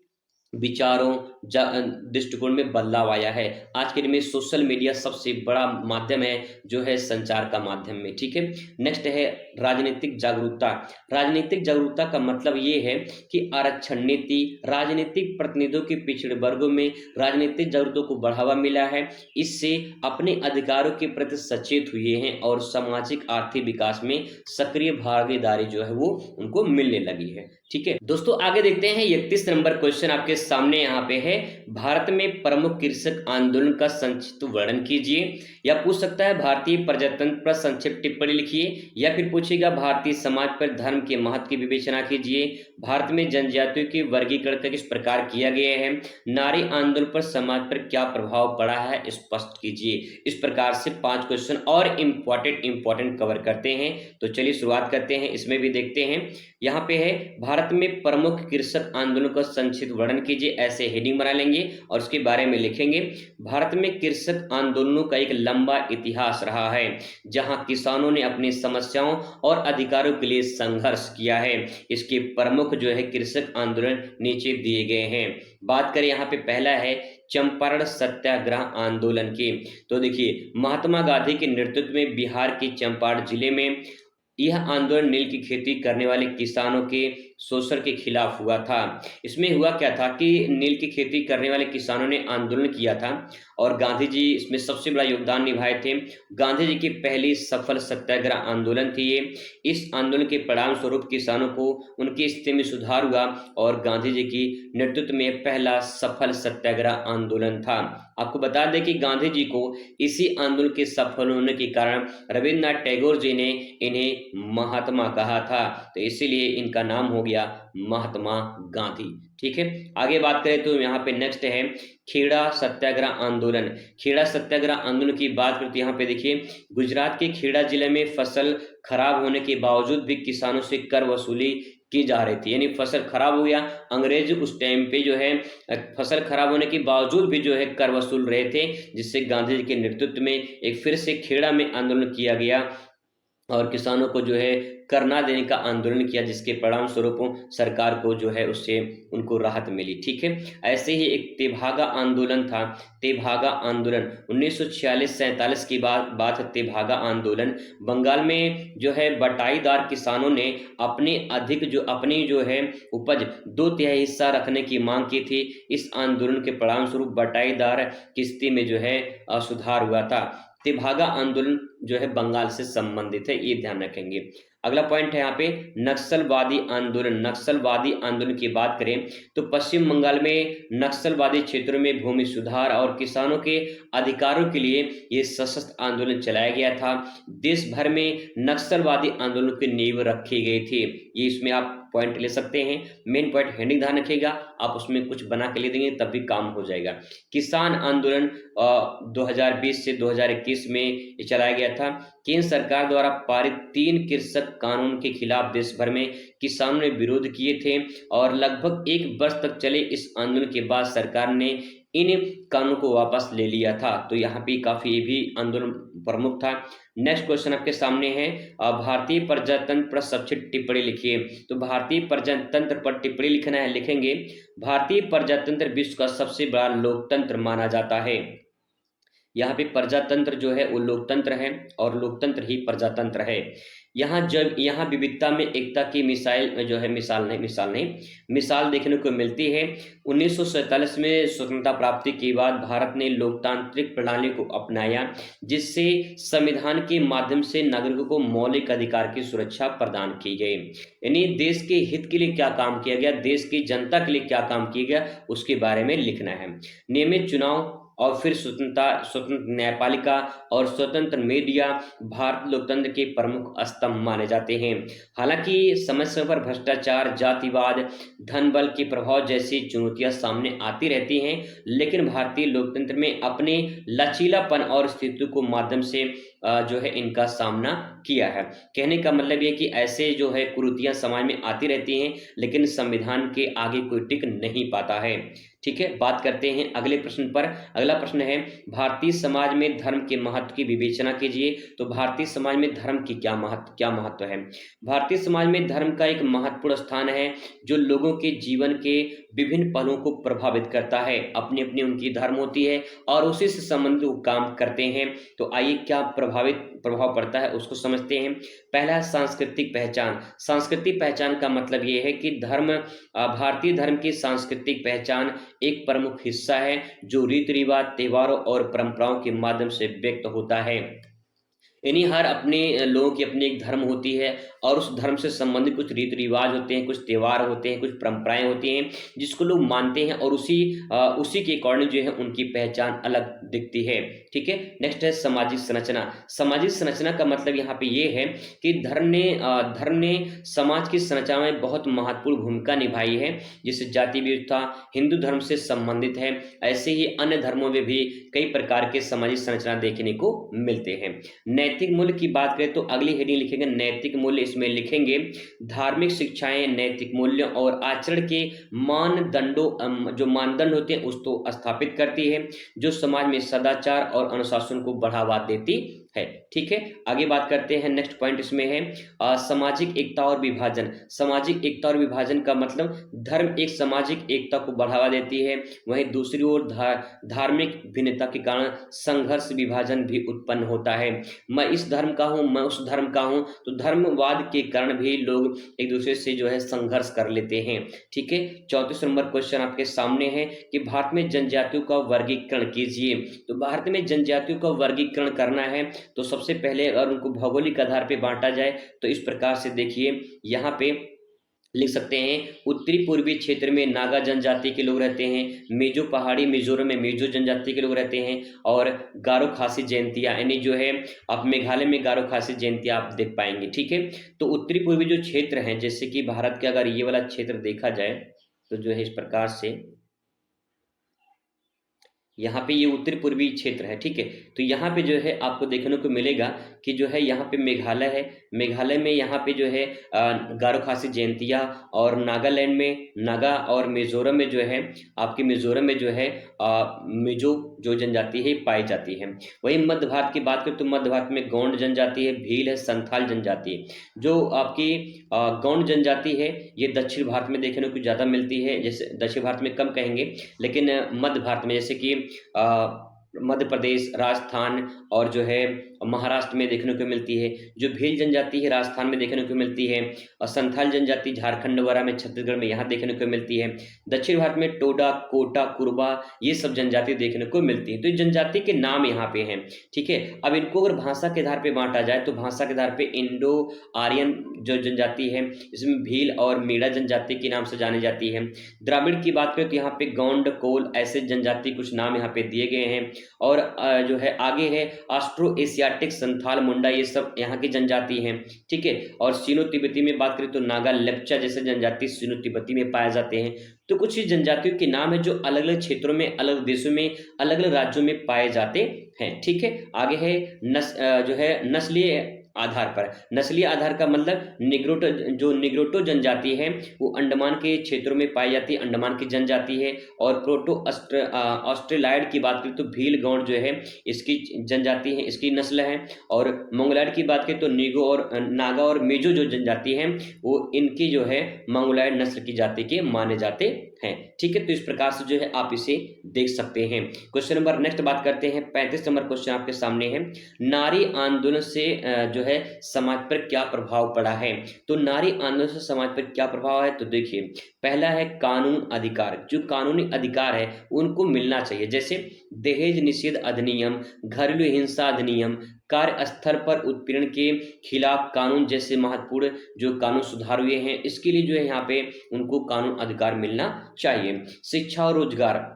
विचारों दृष्टिकोण में बदलाव आया है। आज के दिन में सोशल मीडिया सबसे बड़ा माध्यम है जो है संचार का माध्यम में। ठीक है, नेक्स्ट है राजनीतिक जागरूकता। राजनीतिक जागरूकता का मतलब ये है कि आरक्षण नीति राजनीतिक प्रतिनिधियों के पिछड़े वर्गों में राजनीतिक जागरूकता को बढ़ावा मिला है। इससे अपने अधिकारों के प्रति सचेत हुए हैं और सामाजिक आर्थिक विकास में सक्रिय भागीदारी जो है वो उनको मिलने लगी है। ठीक है दोस्तों, आगे देखते हैं 31 नंबर क्वेश्चन आपके सामने यहाँ पे है, भारत में प्रमुख कृषक आंदोलन का संक्षिप्त वर्णन कीजिए। या पूछ सकता है भारतीय प्रजातंत्र पर संक्षिप्त टिप्पणी लिखिए, या फिर पूछेगा भारतीय समाज पर धर्म के महत्व की विवेचना कीजिए, भारत में जनजातियों के वर्गीकरण का किस प्रकार किया गया है, नारी आंदोलन पर समाज पर क्या प्रभाव पड़ा है स्पष्ट कीजिए। इस प्रकार से 5 क्वेश्चन और इंपॉर्टेंट कवर करते हैं। तो चलिए शुरुआत करते हैं, इसमें भी देखते हैं। यहाँ पे है भारत में प्रमुख कृषक आंदोलन का संक्षिप्त वर्णन कीजिए, ऐसे हेडिंग बना लेंगे और उसके बारे में लिखेंगे। भारत में कृषक आंदोलनों का एक लंबा इतिहास रहा है जहां किसानों ने अपनी समस्याओं और अधिकारों के लिए संघर्ष किया है। इसके प्रमुख जो है कृषक आंदोलन नीचे दिए गए हैं। बात करें यहाँ पे, पहला है चंपारण सत्याग्रह आंदोलन की। तो देखिए, महात्मा गांधी के नेतृत्व में बिहार के चंपारण जिले में यह आंदोलन नील की खेती करने वाले किसानों के शोषण के खिलाफ हुआ था। इसमें हुआ क्या था कि नील की खेती करने वाले किसानों ने आंदोलन किया था और गांधी जी इसमें सबसे बड़ा योगदान निभाए थे। गांधी जी की पहली सफल सत्याग्रह आंदोलन थी ये। इस आंदोलन के परिणाम स्वरूप किसानों को उनकी स्थिति में सुधार हुआ और गांधी जी की नेतृत्व में पहला सफल सत्याग्रह आंदोलन था। आपको बता दें कि गांधी जी को इसी आंदोलन के सफल होने के कारण रविन्द्रनाथ टैगोर जी ने इन्हें महात्मा कहा था, तो इसीलिए इनका नाम हो गया महात्मा गांधी। ठीक है, आगे बात करें तो यहाँ पे नेक्स्ट है खेड़ा सत्याग्रह आंदोलन। खेड़ा सत्याग्रह आंदोलन की बात करते यहाँ पे देखिए, गुजरात के खेड़ा जिले में फसल खराब होने के बावजूद भी किसानों से कर वसूली की जा रही थी। यानी फसल खराब हो गया, अंग्रेज उस टाइम पे जो है फसल खराब होने के बावजूद भी जो है कर वसूल रहे थे, जिससे गांधी जी के नेतृत्व में एक फिर से खेड़ा में आंदोलन किया गया और किसानों को जो है कर ना देने का आंदोलन किया, जिसके परिणाम स्वरूप सरकार को जो है उससे उनको राहत मिली। ठीक है, ऐसे ही एक तेभागा आंदोलन था। तेभागा आंदोलन 1946-47 की बात है। तेभागा आंदोलन बंगाल में जो है बटाईदार किसानों ने अपनी जो है उपज 2/3 हिस्सा रखने की मांग की थी। इस आंदोलन के परिणाम स्वरूप बटाईदार की स्थिति में जो है सुधार हुआ था। तेभागा आंदोलन जो है बंगाल से संबंधित है, ये ध्यान रखेंगे। अगला पॉइंट है यहाँ पे नक्सलवादी आंदोलन। नक्सलवादी आंदोलन की बात करें तो पश्चिम बंगाल में नक्सलवादी क्षेत्रों में भूमि सुधार और किसानों के अधिकारों के लिए ये सशस्त्र आंदोलन चलाया गया था। देश भर में नक्सलवादी आंदोलन की नींव रखी गई थी। ये इसमें आप पॉइंट ले सकते हैं। मेन पॉइंट हेडिंग ध्यान रखिएगा, आप उसमें कुछ बना के ले देंगे तब भी काम हो जाएगा। किसान आंदोलन 2020 से 2021 में ये चलाया गया था। केंद्र सरकार द्वारा पारित 3 कृषक कानून के खिलाफ देश भर में किसानों ने विरोध किए थे और लगभग 1 वर्ष तक चले इस आंदोलन के बाद सरकार ने इन कानूनों को वापस ले लिया था। तो यहाँ पे काफी ये भी आंदोलन प्रमुख था। नेक्स्ट क्वेश्चन आपके सामने है, भारतीय प्रजातंत्र पर संक्षिप्त टिप्पणी लिखिए। तो भारतीय प्रजातंत्र पर टिप्पणी लिखना है, लिखेंगे भारतीय प्रजातंत्र विश्व का सबसे बड़ा लोकतंत्र माना जाता है। यहाँ पे प्रजातंत्र जो है वो लोकतंत्र है और लोकतंत्र ही प्रजातंत्र है। यहाँ जब यहाँ विविधता में एकता की मिसाल देखने को मिलती है। 1947 में स्वतंत्रता प्राप्ति के बाद भारत ने लोकतांत्रिक प्रणाली को अपनाया, जिससे संविधान के माध्यम से नागरिकों को मौलिक अधिकार की सुरक्षा प्रदान की गई। यानी देश के हित के लिए क्या काम किया गया, देश की जनता के लिए क्या काम किया गया, उसके बारे में लिखना है। नियमित चुनाव और फिर स्वतंत्र न्यायपालिका और स्वतंत्र मीडिया भारत लोकतंत्र के प्रमुख स्तंभ माने जाते हैं। हालांकि समय समय पर भ्रष्टाचार, जातिवाद, धन बल के प्रभाव जैसी चुनौतियां सामने आती रहती हैं, लेकिन भारतीय लोकतंत्र में अपने लचीलापन और अस्तित्व को माध्यम से जो है इनका सामना किया है। कहने का मतलब ये कि ऐसे जो है कुरीतियां समाज में आती रहती हैं, लेकिन संविधान के आगे कोई टिक नहीं पाता है। ठीक है, बात करते हैं अगले प्रश्न पर। अगला प्रश्न है, भारतीय समाज में धर्म के महत्व की विवेचना कीजिए। तो भारतीय समाज में धर्म की क्या महत्व है? भारतीय समाज में धर्म का एक महत्वपूर्ण स्थान है, जो लोगों के जीवन के विभिन्न पहलुओं को प्रभावित करता है। अपनी अपनी उनकी धर्म होती है और उसी से संबंधित वो काम करते हैं। तो आइए क्या प्रभाव पड़ता है उसको समझते हैं। पहला है सांस्कृतिक पहचान। सांस्कृतिक पहचान का मतलब ये है कि भारतीय धर्म की सांस्कृतिक पहचान एक प्रमुख हिस्सा है, जो रीति रिवाज, त्योहारों और परंपराओं के माध्यम से व्यक्त होता है। यानी हर अपने लोगों की अपनी एक धर्म होती है और उस धर्म से संबंधित कुछ रीति रिवाज होते हैं, कुछ त्योहार होते हैं, कुछ परंपराएं होती हैं जिसको लोग मानते हैं और उसी के अकॉर्डिंग जो है उनकी पहचान अलग दिखती है। ठीक है, नेक्स्ट है सामाजिक संरचना। सामाजिक संरचना का मतलब यहाँ पे ये है कि धर्म ने समाज की संरचना में बहुत महत्वपूर्ण भूमिका निभाई है। जैसे जाति व्यवस्था हिंदू धर्म से संबंधित है, ऐसे ही अन्य धर्मों में भी कई प्रकार के सामाजिक संरचना देखने को मिलते हैं। नैतिक मूल्य की बात करें तो अगली हेडिंग लिखेंगे नैतिक मूल्य। इसमें लिखेंगे धार्मिक शिक्षाएं नैतिक मूल्य और आचरण के जो मानदंड होते हैं उसको स्थापित करती है, जो समाज में सदाचार और अनुशासन को बढ़ावा देती है। ठीक है, आगे बात करते हैं। नेक्स्ट पॉइंट इसमें है सामाजिक एकता और विभाजन। सामाजिक एकता और विभाजन का मतलब धर्म एक सामाजिक एकता को बढ़ावा देती है, वहीं दूसरी ओर धार्मिक भिन्नता के कारण संघर्ष, विभाजन भी उत्पन्न होता है। मैं इस धर्म का हूं, मैं उस धर्म का हूं, तो धर्मवाद के कारण भी लोग एक दूसरे से जो है संघर्ष कर लेते हैं। ठीक है, 34 नंबर क्वेश्चन आपके सामने है कि भारत में जनजातियों का वर्गीकरण कीजिए। तो भारत में जनजातियों का वर्गीकरण करना है तो सबसे पहले अगर उनको भौगोलिक आधार पे बांटा जाए तो इस प्रकार से देखिए, यहाँ पे लिख सकते हैं उत्तरी पूर्वी क्षेत्र में नागा जनजाति के लोग रहते हैं, मेजो पहाड़ी मिजोरम में मेजो जनजाति के लोग रहते हैं, और गारो खासी जयंतिया यानी जो है आप मेघालय में गारो खासी जयंतिया आप देख पाएंगे। ठीक है, तो उत्तरी पूर्वी जो क्षेत्र हैं, जैसे कि भारत के अगर ये वाला क्षेत्र देखा जाए तो जो है इस प्रकार से यहाँ पे ये उत्तर पूर्वी क्षेत्र है। ठीक है, तो यहाँ पे जो है आपको देखने को मिलेगा कि जो है यहाँ पे मेघालय है, मेघालय में यहाँ पे जो है गारो खासी जयंतिया, और नागालैंड में नागा, और मिजोरम में जो है आपके मिजोरम में जो है मिजो जो जनजाति है पाई जाती है। वही मध्य भारत की बात करें तो मध्य भारत में गौंड जनजाति है, भील है, संथाल जनजाति है। जो आपकी गौंड जनजाति है ये दक्षिण भारत में देखने को ज़्यादा मिलती है, जैसे दक्षिण भारत में कम कहेंगे, लेकिन मध्य भारत में जैसे कि मध्य प्रदेश, राजस्थान और जो है महाराष्ट्र में देखने को मिलती है। जो भील जनजाति है राजस्थान में देखने को मिलती है, और संथाल जनजाति झारखंड वगैरह में, छत्तीसगढ़ में यहाँ देखने को मिलती है। दक्षिण भारत में टोडा, कोटा, कुरबा ये सब जनजाति देखने को मिलती है। तो जनजाति के नाम यहाँ पे हैं। ठीक है, अब इनको अगर भाषा के आधार पे बांटा जाए तो भाषा के आधार पे इंडो आर्यन जो जनजाति है इसमें भील और मीणा जनजाति के नाम से जानी जाती है। द्राविड़ की बात करें तो यहाँ पे गौंड, कोल ऐसे जनजाति कुछ नाम यहाँ पे दिए गए हैं। और जो है आगे है ऑस्ट्रो एशियाटिक, संथाल, मुंडा ये सब यहाँ की जनजाति हैं। ठीक है, और सीनो तिब्बती में बात करें तो नागा, लेप्चा जैसे जनजाति सीनो तिब्बती में पाए जाते हैं। तो कुछ जनजातियों के नाम है जो अलग अलग क्षेत्रों में, अलग देशों में, अलग अलग राज्यों में पाए जाते हैं। ठीक है, आगे है जो है नस्लीय आधार पर। नस्लीय आधार का मतलब निग्रोटो जनजाति है वो अंडमान के क्षेत्रों में पाई जाती है, अंडमान की जनजाति है। और प्रोटो ऑस्ट्रेलाइड की बात करें तो भील, गौंड जो है इसकी जनजाति है, इसकी नस्ल है। और मंगोलाइड की बात करें तो नीगो और नागा और मेजो जो जनजाति है वो इनकी जो है मंगोलाइड नस्ल की जाति के माने जाते हैं। ठीक है, तो इस प्रकार से जो है आप इसे देख सकते हैं। क्वेश्चन नंबर नेक्स्ट बात करते हैं, 35 नंबर क्वेश्चन आपके सामने है। नारी आंदोलन से जो है समाज पर क्या प्रभाव पड़ा है? तो नारी आंदोलन से समाज पर क्या प्रभाव है? तो देखिए, पहला है कानून अधिकार, जो कानूनी अधिकार है उनको मिलना चाहिए, जैसे दहेज निषेध अधिनियम, घरेलू हिंसा अधिनियम, कार्यस्थल पर उत्पीड़न के खिलाफ कानून जैसे महत्वपूर्ण जो कानून सुधार हुए हैं, इसके लिए जो है यहाँ पे उनको कानून अधिकार मिलना चाहिए। शिक्षा और रोजगार,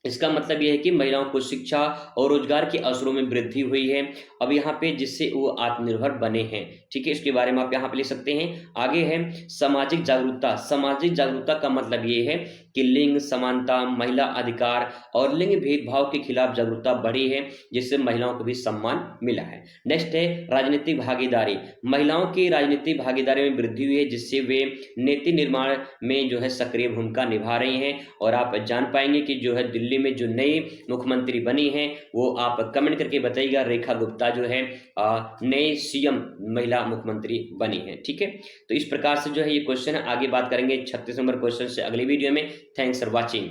इसका मतलब ये है कि महिलाओं को शिक्षा और रोजगार के अवसरों में वृद्धि हुई है अब यहाँ पे, जिससे वो आत्मनिर्भर बने हैं। ठीक है, इसके बारे में आप यहाँ पे लिख सकते हैं। आगे है सामाजिक जागरूकता। सामाजिक जागरूकता का मतलब ये है कि लिंग समानता, महिला अधिकार और लिंग भेदभाव के खिलाफ जागरूकता बढ़ी है, जिससे महिलाओं को भी सम्मान मिला है। नेक्स्ट है राजनीतिक भागीदारी। महिलाओं की राजनीतिक भागीदारी में वृद्धि हुई है, जिससे वे नीति निर्माण में जो है सक्रिय भूमिका निभा रही हैं। और आप जान पाएंगे कि जो है दिल्ली में जो नई मुख्यमंत्री बनी हैं वो आप कमेंट करके बताइएगा, रेखा गुप्ता जो है नए सीएम महिला मुख्यमंत्री बनी है। ठीक है, तो इस प्रकार से जो है ये क्वेश्चन है। आगे बात करेंगे 36 नंबर क्वेश्चन से अगली वीडियो में। Thanks for watching.